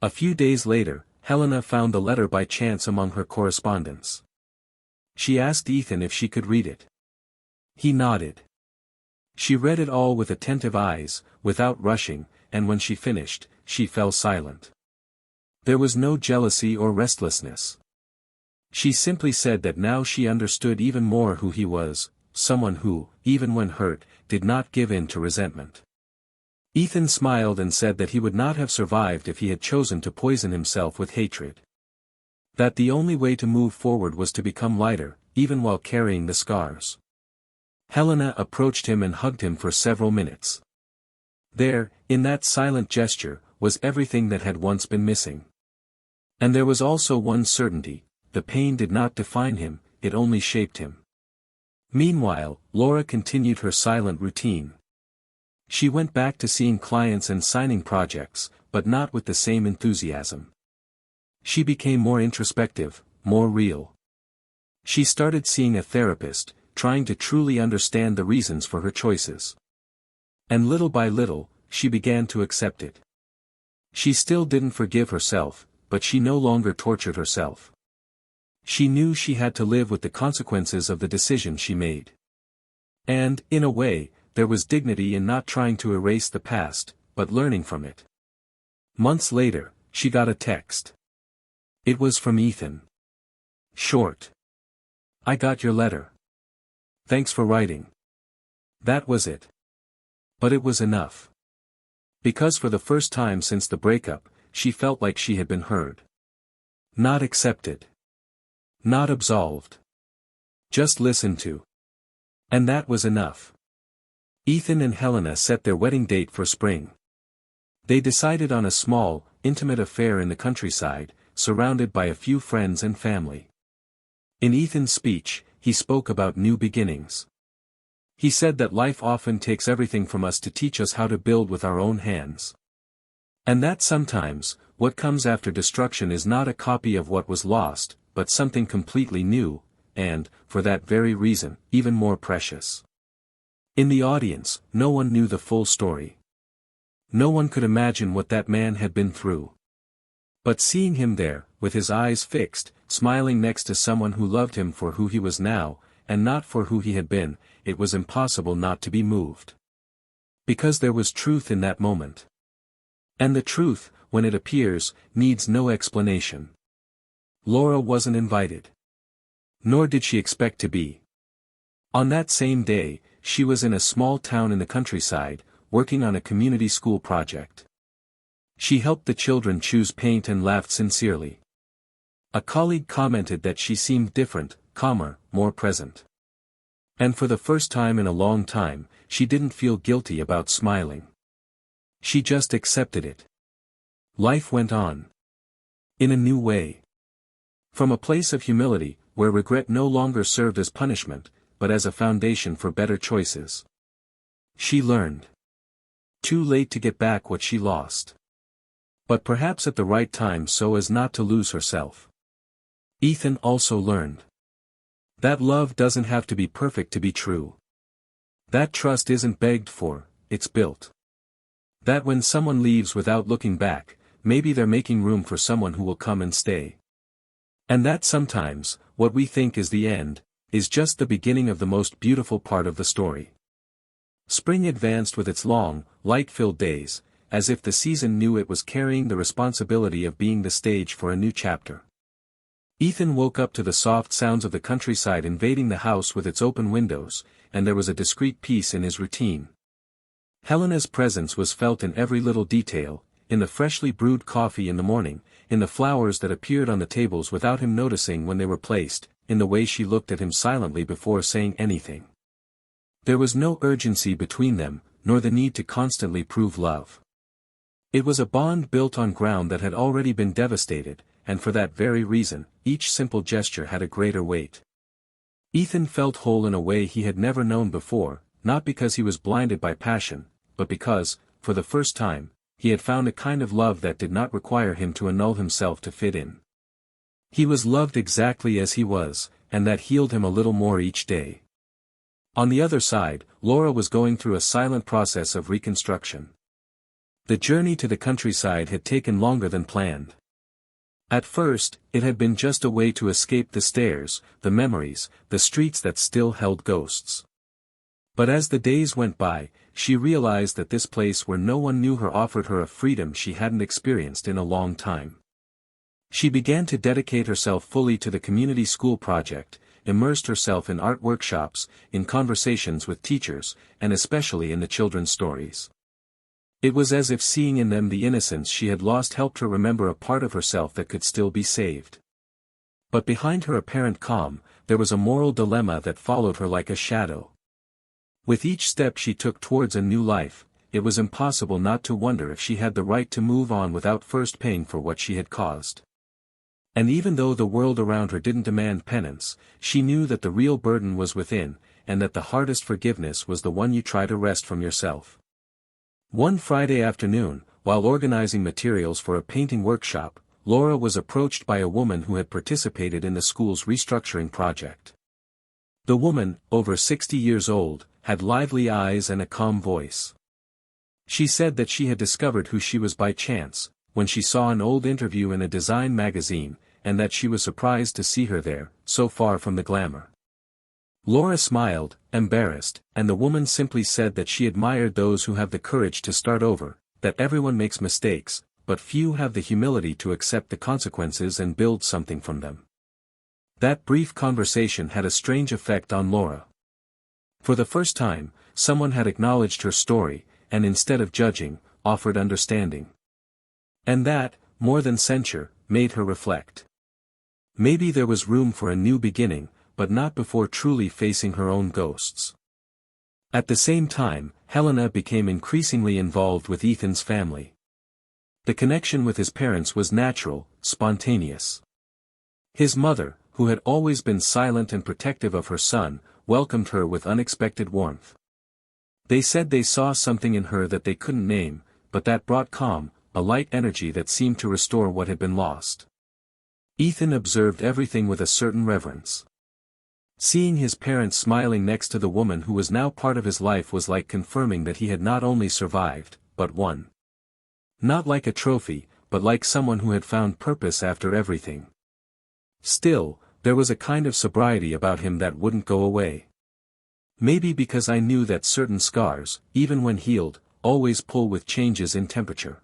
A few days later, Helena found the letter by chance among her correspondence. She asked Ethan if she could read it. He nodded. She read it all with attentive eyes, without rushing, and when she finished, she fell silent. There was no jealousy or restlessness. She simply said that now she understood even more who he was, someone who, even when hurt, did not give in to resentment. Ethan smiled and said that he would not have survived if he had chosen to poison himself with hatred. That the only way to move forward was to become lighter, even while carrying the scars. Helena approached him and hugged him for several minutes. There, in that silent gesture, was everything that had once been missing. And there was also one certainty, the pain did not define him, it only shaped him. Meanwhile, Laura continued her silent routine. She went back to seeing clients and signing projects, but not with the same enthusiasm. She became more introspective, more real. She started seeing a therapist, trying to truly understand the reasons for her choices. And little by little, she began to accept it. She still didn't forgive herself, but she no longer tortured herself. She knew she had to live with the consequences of the decision she made. And, in a way, there was dignity in not trying to erase the past, but learning from it. Months later, she got a text. It was from Ethan. Short. I got your letter. Thanks for writing. That was it. But it was enough. Because for the first time since the breakup, she felt like she had been heard. Not accepted. Not absolved. Just listened to. And that was enough. Ethan and Helena set their wedding date for spring. They decided on a small, intimate affair in the countryside, surrounded by a few friends and family. In Ethan's speech, he spoke about new beginnings. He said that life often takes everything from us to teach us how to build with our own hands. And that sometimes, what comes after destruction is not a copy of what was lost, but something completely new, and, for that very reason, even more precious. In the audience, no one knew the full story. No one could imagine what that man had been through. But seeing him there, with his eyes fixed, smiling next to someone who loved him for who he was now, and not for who he had been, it was impossible not to be moved. Because there was truth in that moment. And the truth, when it appears, needs no explanation. Laura wasn't invited. Nor did she expect to be. On that same day, she was in a small town in the countryside, working on a community school project. She helped the children choose paint and laughed sincerely. A colleague commented that she seemed different, calmer, more present. And for the first time in a long time, she didn't feel guilty about smiling. She just accepted it. Life went on. In a new way. From a place of humility, where regret no longer served as punishment, but as a foundation for better choices. She learned. Too late to get back what she lost. But perhaps at the right time so as not to lose herself. Ethan also learned. That love doesn't have to be perfect to be true. That trust isn't begged for, it's built. That when someone leaves without looking back, maybe they're making room for someone who will come and stay. And that sometimes, what we think is the end, is just the beginning of the most beautiful part of the story. Spring advanced with its long, light-filled days, as if the season knew it was carrying the responsibility of being the stage for a new chapter. Ethan woke up to the soft sounds of the countryside invading the house with its open windows, and there was a discreet peace in his routine. Helena's presence was felt in every little detail, in the freshly brewed coffee in the morning, in the flowers that appeared on the tables without him noticing when they were placed, in the way she looked at him silently before saying anything. There was no urgency between them, nor the need to constantly prove love. It was a bond built on ground that had already been devastated, and for that very reason, each simple gesture had a greater weight. Ethan felt whole in a way he had never known before, not because he was blinded by passion, but because, for the first time, he had found a kind of love that did not require him to annul himself to fit in. He was loved exactly as he was, and that healed him a little more each day. On the other side, Laura was going through a silent process of reconstruction. The journey to the countryside had taken longer than planned. At first, it had been just a way to escape the stairs, the memories, the streets that still held ghosts. But as the days went by, she realized that this place where no one knew her offered her a freedom she hadn't experienced in a long time. She began to dedicate herself fully to the community school project, immersed herself in art workshops, in conversations with teachers, and especially in the children's stories. It was as if seeing in them the innocence she had lost helped her remember a part of herself that could still be saved. But behind her apparent calm, there was a moral dilemma that followed her like a shadow. With each step she took towards a new life, it was impossible not to wonder if she had the right to move on without first paying for what she had caused. And even though the world around her didn't demand penance, she knew that the real burden was within, and that the hardest forgiveness was the one you try to wrest from yourself. One Friday afternoon, while organizing materials for a painting workshop, Laura was approached by a woman who had participated in the school's restructuring project. The woman, over 60 years old, had lively eyes and a calm voice. She said that she had discovered who she was by chance, when she saw an old interview in a design magazine, and that she was surprised to see her there, so far from the glamour. Laura smiled, embarrassed, and the woman simply said that she admired those who have the courage to start over, that everyone makes mistakes, but few have the humility to accept the consequences and build something from them. That brief conversation had a strange effect on Laura. For the first time, someone had acknowledged her story, and instead of judging, offered understanding. And that, more than censure, made her reflect. Maybe there was room for a new beginning, but not before truly facing her own ghosts. At the same time, Helena became increasingly involved with Ethan's family. The connection with his parents was natural, spontaneous. His mother, who had always been silent and protective of her son, welcomed her with unexpected warmth. They said they saw something in her that they couldn't name, but that brought calm, a light energy that seemed to restore what had been lost. Ethan observed everything with a certain reverence. Seeing his parents smiling next to the woman who was now part of his life was like confirming that he had not only survived, but won. Not like a trophy, but like someone who had found purpose after everything. Still, there was a kind of sobriety about him that wouldn't go away. Maybe because I knew that certain scars, even when healed, always pull with changes in temperature.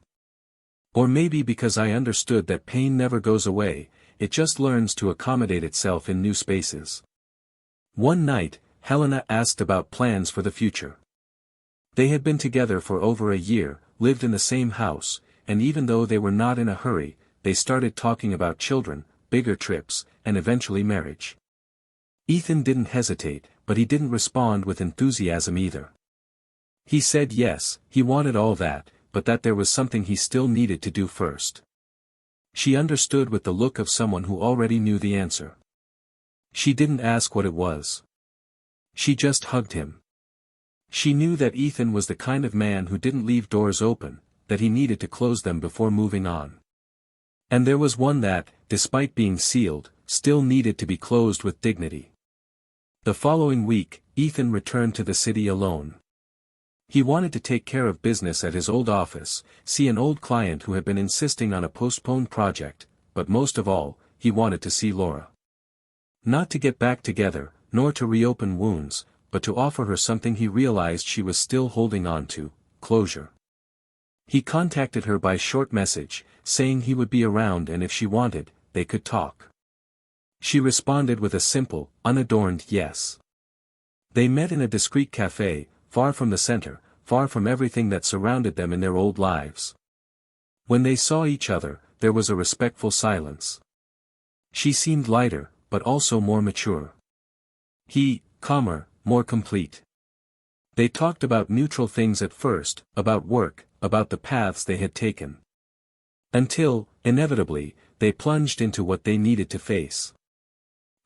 Or maybe because I understood that pain never goes away, it just learns to accommodate itself in new spaces. One night, Helena asked about plans for the future. They had been together for over a year, lived in the same house, and even though they were not in a hurry, they started talking about children, bigger trips, and eventually marriage. Ethan didn't hesitate, but he didn't respond with enthusiasm either. He said yes, he wanted all that, but that there was something he still needed to do first. She understood with the look of someone who already knew the answer. She didn't ask what it was. She just hugged him. She knew that Ethan was the kind of man who didn't leave doors open, that he needed to close them before moving on. And there was one that, despite being sealed, still needed to be closed with dignity. The following week, Ethan returned to the city alone. He wanted to take care of business at his old office, see an old client who had been insisting on a postponed project, but most of all, he wanted to see Laura. Not to get back together, nor to reopen wounds, but to offer her something he realized she was still holding on to, closure. He contacted her by short message, saying he would be around and if she wanted, they could talk. She responded with a simple, unadorned yes. They met in a discreet cafe, far from the center, far from everything that surrounded them in their old lives. When they saw each other, there was a respectful silence. She seemed lighter, but also more mature. He, calmer, more complete. They talked about neutral things at first, about work, about the paths they had taken. Until, inevitably, they plunged into what they needed to face.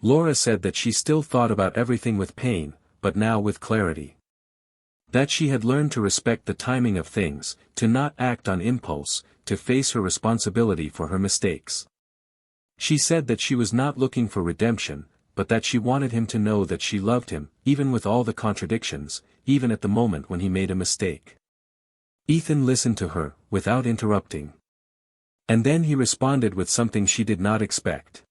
Laura said that she still thought about everything with pain, but now with clarity. That she had learned to respect the timing of things, to not act on impulse, to face her responsibility for her mistakes. She said that she was not looking for redemption, but that she wanted him to know that she loved him, even with all the contradictions, even at the moment when he made a mistake. Ethan listened to her, without interrupting. And then he responded with something she did not expect.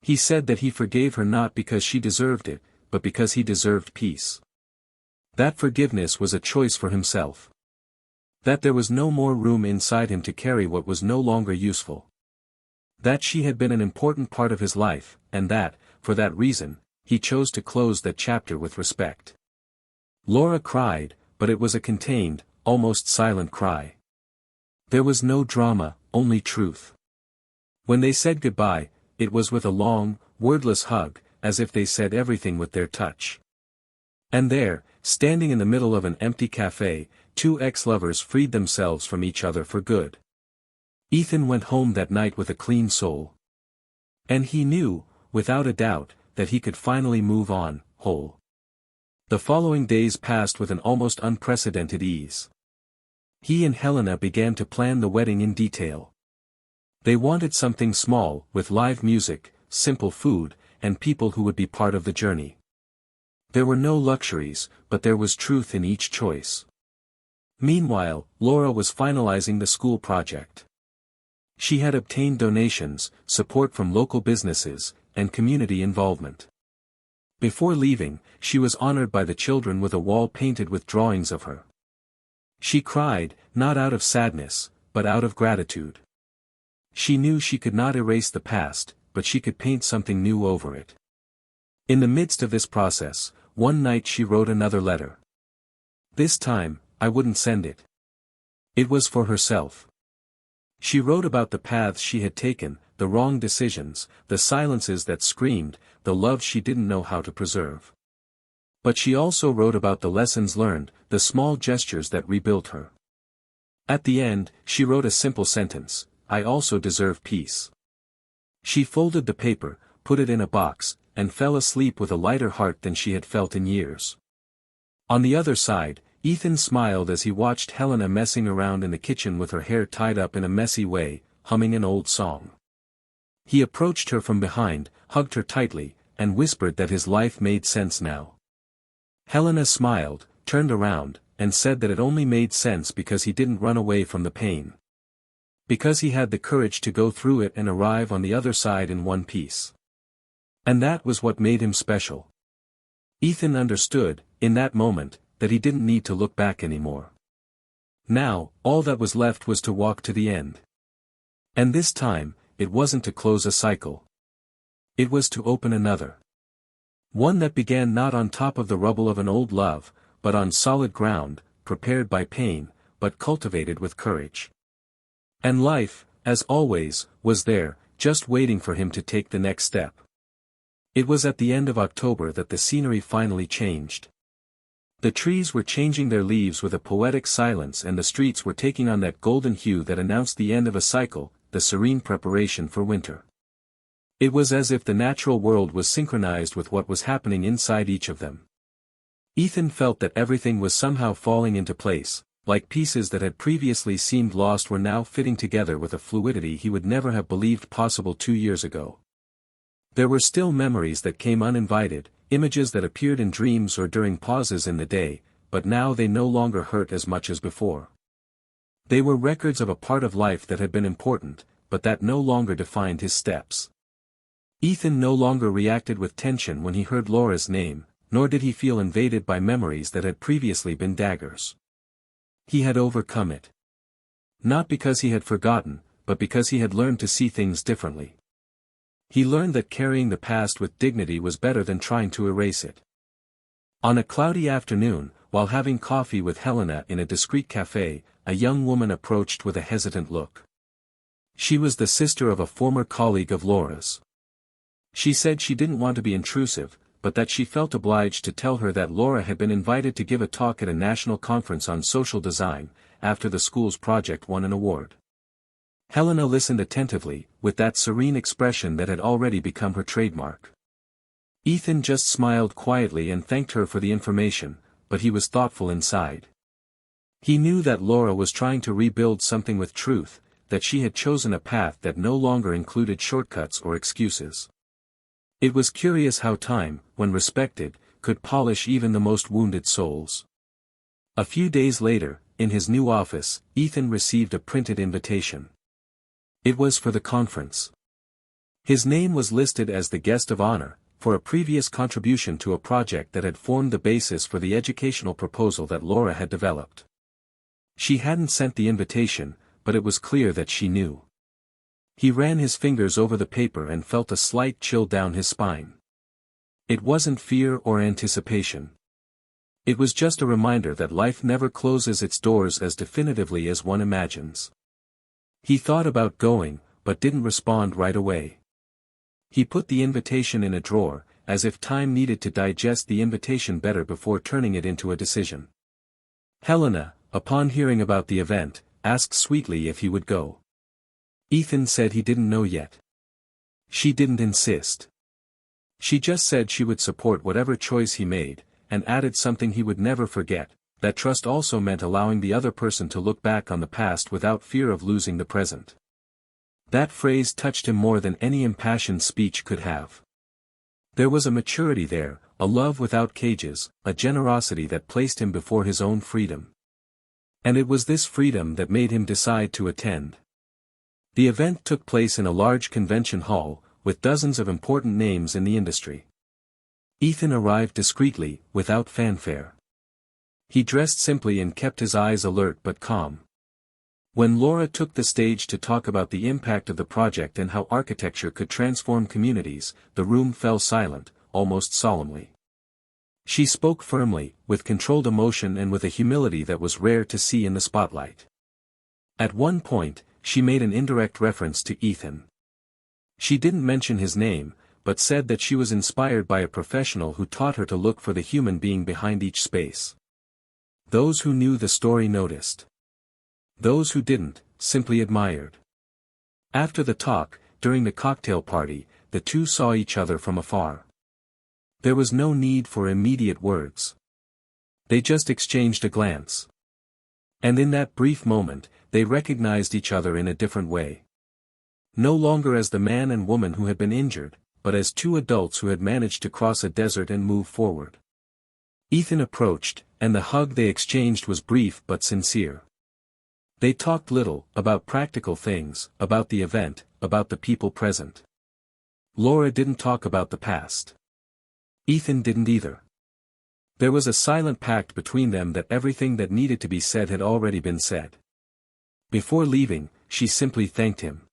He said that he forgave her not because she deserved it, but because he deserved peace. That forgiveness was a choice for himself. That there was no more room inside him to carry what was no longer useful. That she had been an important part of his life, and that, for that reason, he chose to close that chapter with respect. Laura cried, but it was a contained, almost silent cry. There was no drama, only truth. When they said goodbye, it was with a long, wordless hug, as if they said everything with their touch. And there, standing in the middle of an empty cafe, two ex-lovers freed themselves from each other for good. Ethan went home that night with a clean soul. And he knew, without a doubt, that he could finally move on, whole. The following days passed with an almost unprecedented ease. He and Helena began to plan the wedding in detail. They wanted something small, with live music, simple food, and people who would be part of the journey. There were no luxuries, but there was truth in each choice. Meanwhile, Laura was finalizing the school project. She had obtained donations, support from local businesses, and community involvement. Before leaving, she was honored by the children with a wall painted with drawings of her. She cried, not out of sadness, but out of gratitude. She knew she could not erase the past, but she could paint something new over it. In the midst of this process, one night she wrote another letter. This time, I wouldn't send it. It was for herself. She wrote about the paths she had taken, the wrong decisions, the silences that screamed, the love she didn't know how to preserve. But she also wrote about the lessons learned, the small gestures that rebuilt her. At the end, she wrote a simple sentence, I also deserve peace. She folded the paper, put it in a box, and fell asleep with a lighter heart than she had felt in years. On the other side, Ethan smiled as he watched Helena messing around in the kitchen with her hair tied up in a messy way, humming an old song. He approached her from behind, hugged her tightly, and whispered that his life made sense now. Helena smiled, turned around, and said that it only made sense because he didn't run away from the pain. Because he had the courage to go through it and arrive on the other side in one piece. And that was what made him special. Ethan understood, in that moment, that he didn't need to look back anymore. Now, all that was left was to walk to the end. And this time, it wasn't to close a cycle. It was to open another. One that began not on top of the rubble of an old love, but on solid ground, prepared by pain, but cultivated with courage. And life, as always, was there, just waiting for him to take the next step. It was at the end of October that the scenery finally changed. The trees were changing their leaves with a poetic silence and the streets were taking on that golden hue that announced the end of a cycle, the serene preparation for winter. It was as if the natural world was synchronized with what was happening inside each of them. Ethan felt that everything was somehow falling into place, like pieces that had previously seemed lost were now fitting together with a fluidity he would never have believed possible 2 years ago. There were still memories that came uninvited, images that appeared in dreams or during pauses in the day, but now they no longer hurt as much as before. They were records of a part of life that had been important, but that no longer defined his steps. Ethan no longer reacted with tension when he heard Laura's name, nor did he feel invaded by memories that had previously been daggers. He had overcome it. Not because he had forgotten, but because he had learned to see things differently. He learned that carrying the past with dignity was better than trying to erase it. On a cloudy afternoon, while having coffee with Helena in a discreet cafe, a young woman approached with a hesitant look. She was the sister of a former colleague of Laura's. She said she didn't want to be intrusive, but that she felt obliged to tell her that Laura had been invited to give a talk at a national conference on social design, after the school's project won an award. Helena listened attentively, with that serene expression that had already become her trademark. Ethan just smiled quietly and thanked her for the information, but he was thoughtful inside. He knew that Laura was trying to rebuild something with truth, that she had chosen a path that no longer included shortcuts or excuses. It was curious how time, when respected, could polish even the most wounded souls. A few days later, in his new office, Ethan received a printed invitation. It was for the conference. His name was listed as the guest of honor, for a previous contribution to a project that had formed the basis for the educational proposal that Laura had developed. She hadn't sent the invitation, but it was clear that she knew. He ran his fingers over the paper and felt a slight chill down his spine. It wasn't fear or anticipation. It was just a reminder that life never closes its doors as definitively as one imagines. He thought about going, but didn't respond right away. He put the invitation in a drawer, as if time needed to digest the invitation better before turning it into a decision. Helena, upon hearing about the event, asked sweetly if he would go. Ethan said he didn't know yet. She didn't insist. She just said she would support whatever choice he made, and added something he would never forget, that trust also meant allowing the other person to look back on the past without fear of losing the present. That phrase touched him more than any impassioned speech could have. There was a maturity there, a love without cages, a generosity that placed him before his own freedom. And it was this freedom that made him decide to attend. The event took place in a large convention hall, with dozens of important names in the industry. Ethan arrived discreetly, without fanfare. He dressed simply and kept his eyes alert but calm. When Laura took the stage to talk about the impact of the project and how architecture could transform communities, the room fell silent, almost solemnly. She spoke firmly, with controlled emotion and with a humility that was rare to see in the spotlight. At one point, she made an indirect reference to Ethan. She didn't mention his name, but said that she was inspired by a professional who taught her to look for the human being behind each space. Those who knew the story noticed. Those who didn't, simply admired. After the talk, during the cocktail party, the two saw each other from afar. There was no need for immediate words. They just exchanged a glance. And in that brief moment, they recognized each other in a different way. No longer as the man and woman who had been injured, but as two adults who had managed to cross a desert and move forward. Ethan approached, and the hug they exchanged was brief but sincere. They talked little, about practical things, about the event, about the people present. Laura didn't talk about the past. Ethan didn't either. There was a silent pact between them that everything that needed to be said had already been said. Before leaving, she simply thanked him.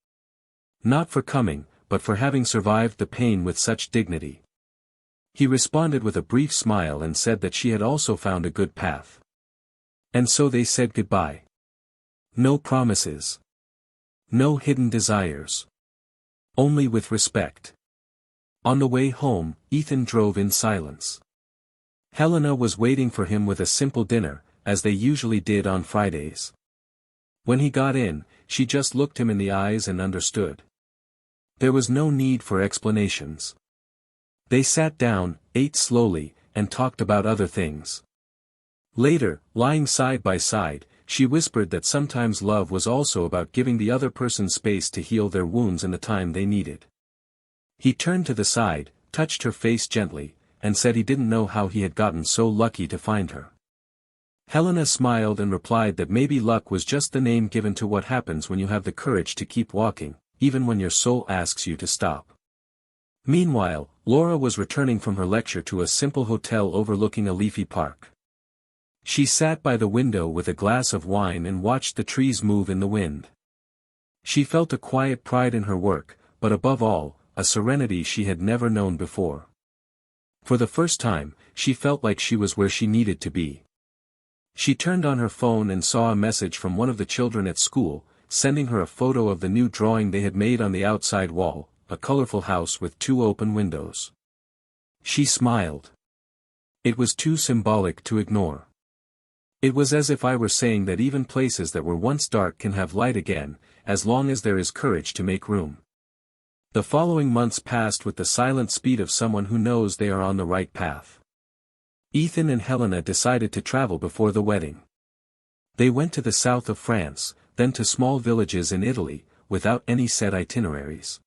Not for coming, but for having survived the pain with such dignity. He responded with a brief smile and said that she had also found a good path. And so they said goodbye. No promises. No hidden desires. Only with respect. On the way home, Ethan drove in silence. Helena was waiting for him with a simple dinner, as they usually did on Fridays. When he got in, she just looked him in the eyes and understood. There was no need for explanations. They sat down, ate slowly, and talked about other things. Later, lying side by side, she whispered that sometimes love was also about giving the other person space to heal their wounds in the time they needed. He turned to the side, touched her face gently, and said he didn't know how he had gotten so lucky to find her. Helena smiled and replied that maybe luck was just the name given to what happens when you have the courage to keep walking, even when your soul asks you to stop. Meanwhile, Laura was returning from her lecture to a simple hotel overlooking a leafy park. She sat by the window with a glass of wine and watched the trees move in the wind. She felt a quiet pride in her work, but above all, a serenity she had never known before. For the first time, she felt like she was where she needed to be. She turned on her phone and saw a message from one of the children at school, sending her a photo of the new drawing they had made on the outside wall, a colorful house with 2 open windows. She smiled. It was too symbolic to ignore. It was as if I were saying that even places that were once dark can have light again, as long as there is courage to make room. The following months passed with the silent speed of someone who knows they are on the right path. Ethan and Helena decided to travel before the wedding. They went to the south of France, then to small villages in Italy, without any set itineraries.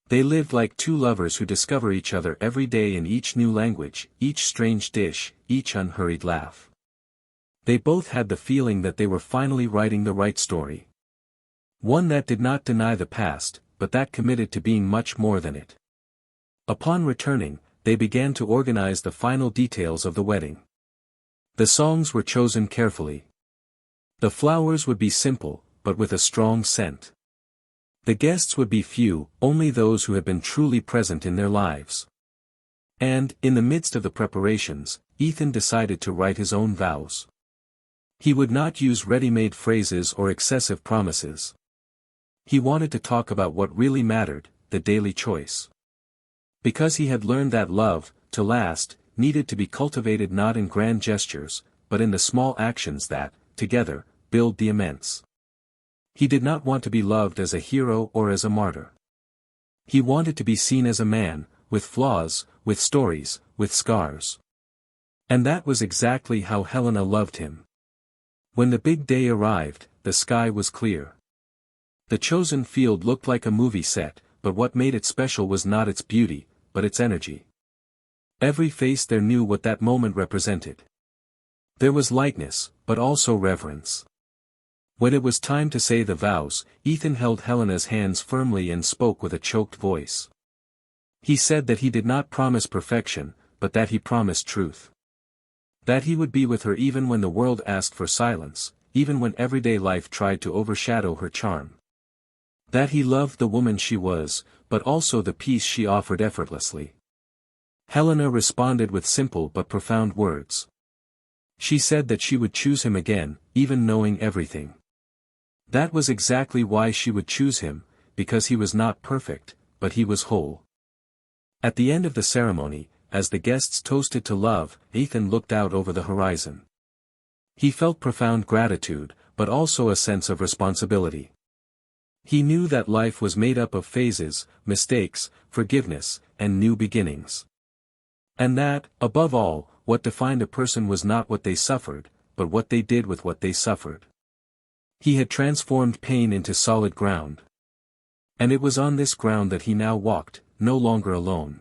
They lived like two lovers who discover each other every day in each new language, each strange dish, each unhurried laugh. They both had the feeling that they were finally writing the right story. One that did not deny the past, but that committed to being much more than it. Upon returning, they began to organize the final details of the wedding. The songs were chosen carefully. The flowers would be simple, but with a strong scent. The guests would be few, only those who had been truly present in their lives. And, in the midst of the preparations, Ethan decided to write his own vows. He would not use ready-made phrases or excessive promises. He wanted to talk about what really mattered, the daily choice. Because he had learned that love, to last, needed to be cultivated not in grand gestures, but in the small actions that, together, build the immense. He did not want to be loved as a hero or as a martyr. He wanted to be seen as a man, with flaws, with stories, with scars. And that was exactly how Helena loved him. When the big day arrived, the sky was clear. The chosen field looked like a movie set, but what made it special was not its beauty, but its energy. Every face there knew what that moment represented. There was lightness, but also reverence. When it was time to say the vows, Ethan held Helena's hands firmly and spoke with a choked voice. He said that he did not promise perfection, but that he promised truth. That he would be with her even when the world asked for silence, even when everyday life tried to overshadow her charm. That he loved the woman she was, but also the peace she offered effortlessly. Helena responded with simple but profound words. She said that she would choose him again, even knowing everything. That was exactly why she would choose him, because he was not perfect, but he was whole. At the end of the ceremony, as the guests toasted to love, Ethan looked out over the horizon. He felt profound gratitude, but also a sense of responsibility. He knew that life was made up of phases, mistakes, forgiveness, and new beginnings. And that, above all, what defined a person was not what they suffered, but what they did with what they suffered. He had transformed pain into solid ground. And it was on this ground that he now walked, no longer alone.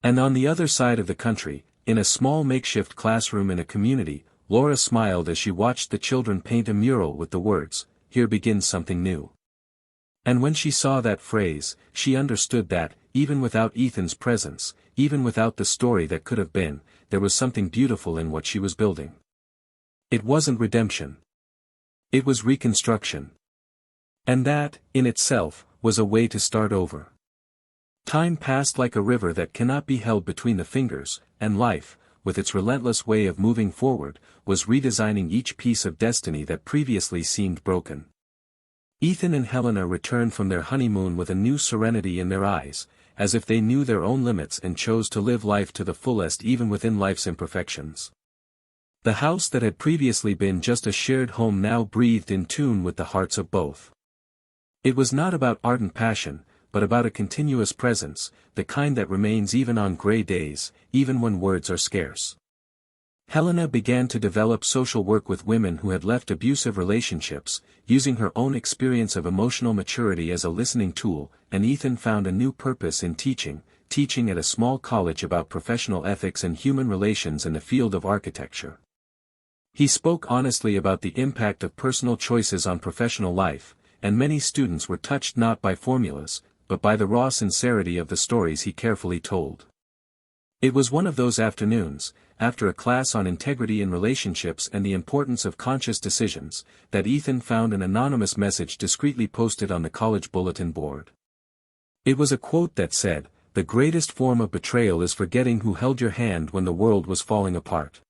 And on the other side of the country, in a small makeshift classroom in a community, Laura smiled as she watched the children paint a mural with the words, "Here begins something new." And when she saw that phrase, she understood that, even without Ethan's presence, even without the story that could have been, there was something beautiful in what she was building. It wasn't redemption. It was reconstruction. And that, in itself, was a way to start over. Time passed like a river that cannot be held between the fingers, and life, with its relentless way of moving forward, was redesigning each piece of destiny that previously seemed broken. Ethan and Helena returned from their honeymoon with a new serenity in their eyes, as if they knew their own limits and chose to live life to the fullest even within life's imperfections. The house that had previously been just a shared home now breathed in tune with the hearts of both. It was not about ardent passion, but about a continuous presence, the kind that remains even on gray days, even when words are scarce. Helena began to develop social work with women who had left abusive relationships, using her own experience of emotional maturity as a listening tool, and Ethan found a new purpose in teaching at a small college about professional ethics and human relations in the field of architecture. He spoke honestly about the impact of personal choices on professional life, and many students were touched not by formulas, but by the raw sincerity of the stories he carefully told. It was one of those afternoons, after a class on integrity in relationships and the importance of conscious decisions, that Ethan found an anonymous message discreetly posted on the college bulletin board. It was a quote that said, "The greatest form of betrayal is forgetting who held your hand when the world was falling apart."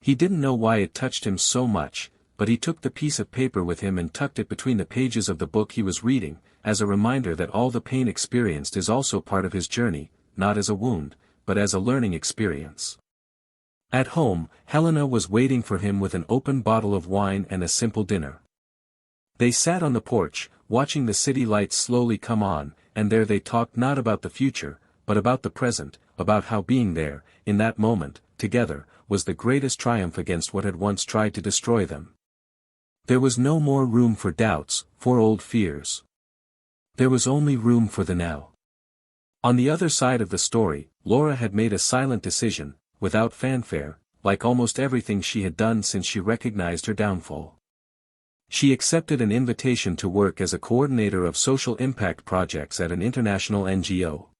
He didn't know why it touched him so much, but he took the piece of paper with him and tucked it between the pages of the book he was reading, as a reminder that all the pain experienced is also part of his journey, not as a wound, but as a learning experience. At home, Helena was waiting for him with an open bottle of wine and a simple dinner. They sat on the porch, watching the city lights slowly come on, and there they talked not about the future, but about the present, about how being there, in that moment, together, was the greatest triumph against what had once tried to destroy them. There was no more room for doubts, for old fears. There was only room for the now. On the other side of the story, Laura had made a silent decision, without fanfare, like almost everything she had done since she recognized her downfall. She accepted an invitation to work as a coordinator of social impact projects at an international NGO.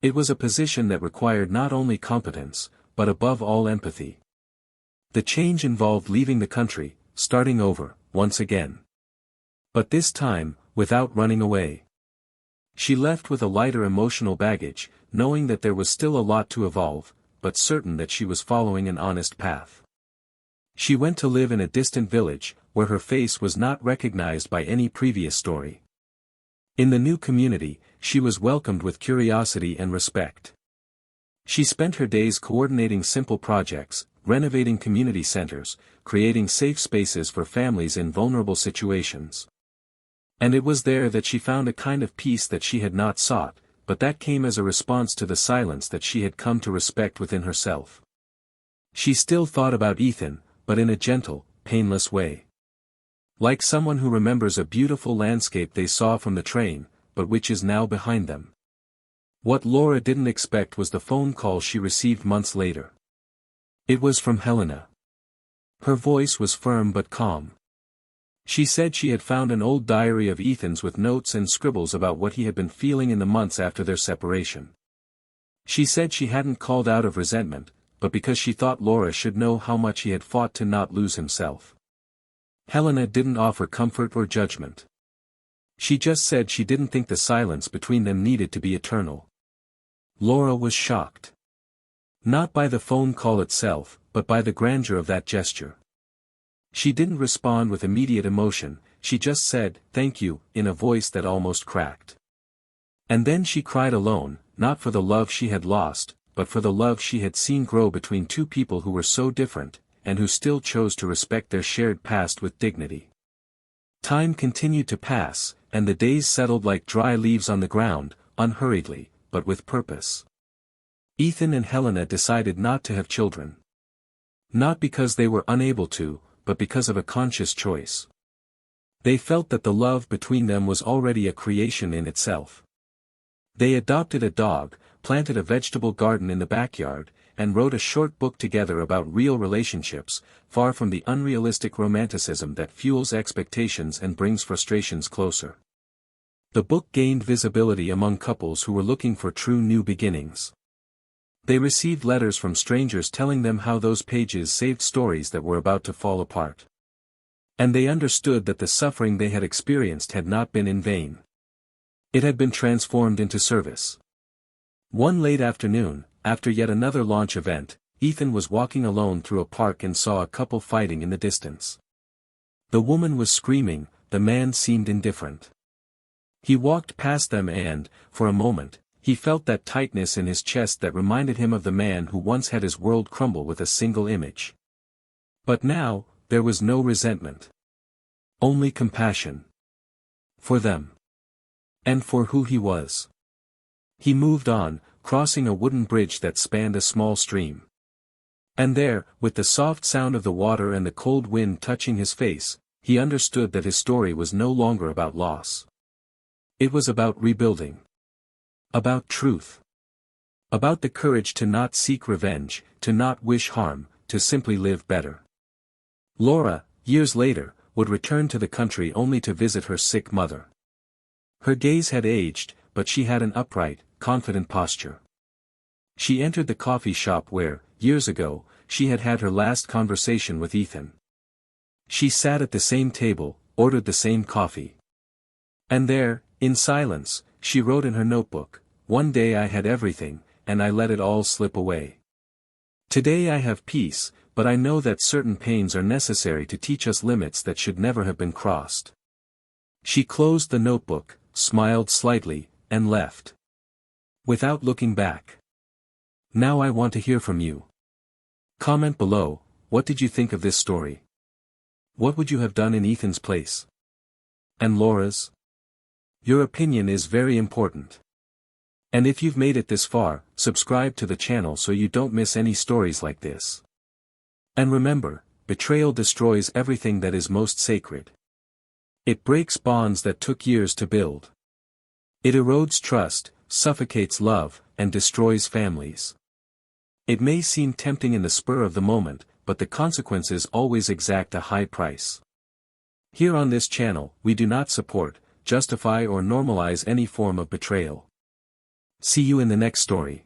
It was a position that required not only competence, but above all empathy. The change involved leaving the country, starting over, once again. But this time, without running away. She left with a lighter emotional baggage, knowing that there was still a lot to evolve, but certain that she was following an honest path. She went to live in a distant village, where her face was not recognized by any previous story. In the new community, she was welcomed with curiosity and respect. She spent her days coordinating simple projects, renovating community centers, creating safe spaces for families in vulnerable situations. And it was there that she found a kind of peace that she had not sought, but that came as a response to the silence that she had come to respect within herself. She still thought about Ethan, but in a gentle, painless way. Like someone who remembers a beautiful landscape they saw from the train, but which is now behind them. What Laura didn't expect was the phone call she received months later. It was from Helena. Her voice was firm but calm. She said she had found an old diary of Ethan's with notes and scribbles about what he had been feeling in the months after their separation. She said she hadn't called out of resentment, but because she thought Laura should know how much he had fought to not lose himself. Helena didn't offer comfort or judgment. She just said she didn't think the silence between them needed to be eternal. Laura was shocked. Not by the phone call itself, but by the grandeur of that gesture. She didn't respond with immediate emotion, she just said, "Thank you," in a voice that almost cracked. And then she cried alone, not for the love she had lost, but for the love she had seen grow between two people who were so different, and who still chose to respect their shared past with dignity. Time continued to pass, and the days settled like dry leaves on the ground, unhurriedly, but with purpose. Ethan and Helena decided not to have children. Not because they were unable to, but because of a conscious choice. They felt that the love between them was already a creation in itself. They adopted a dog, planted a vegetable garden in the backyard, and wrote a short book together about real relationships, far from the unrealistic romanticism that fuels expectations and brings frustrations closer. The book gained visibility among couples who were looking for true new beginnings. They received letters from strangers telling them how those pages saved stories that were about to fall apart. And they understood that the suffering they had experienced had not been in vain. It had been transformed into service. One late afternoon, after yet another launch event, Ethan was walking alone through a park and saw a couple fighting in the distance. The woman was screaming, the man seemed indifferent. He walked past them and, for a moment, he felt that tightness in his chest that reminded him of the man who once had his world crumble with a single image. But now, there was no resentment. Only compassion. For them. And for who he was. He moved on, crossing a wooden bridge that spanned a small stream. And there, with the soft sound of the water and the cold wind touching his face, he understood that his story was no longer about loss. It was about rebuilding. About truth. About the courage to not seek revenge, to not wish harm, to simply live better. Laura, years later, would return to the country only to visit her sick mother. Her gaze had aged, but she had an upright, confident posture. She entered the coffee shop where, years ago, she had had her last conversation with Ethan. She sat at the same table, ordered the same coffee. And there, in silence, she wrote in her notebook, "One day I had everything, and I let it all slip away. Today I have peace, but I know that certain pains are necessary to teach us limits that should never have been crossed." She closed the notebook, smiled slightly, and left. Without looking back. Now I want to hear from you. Comment below, what did you think of this story? What would you have done in Ethan's place? And Laura's? Your opinion is very important. And if you've made it this far, subscribe to the channel so you don't miss any stories like this. And remember, betrayal destroys everything that is most sacred. It breaks bonds that took years to build. It erodes trust, suffocates love, and destroys families. It may seem tempting in the spur of the moment, but the consequences always exact a high price. Here on this channel, we do not support, justify or normalize any form of betrayal. See you in the next story.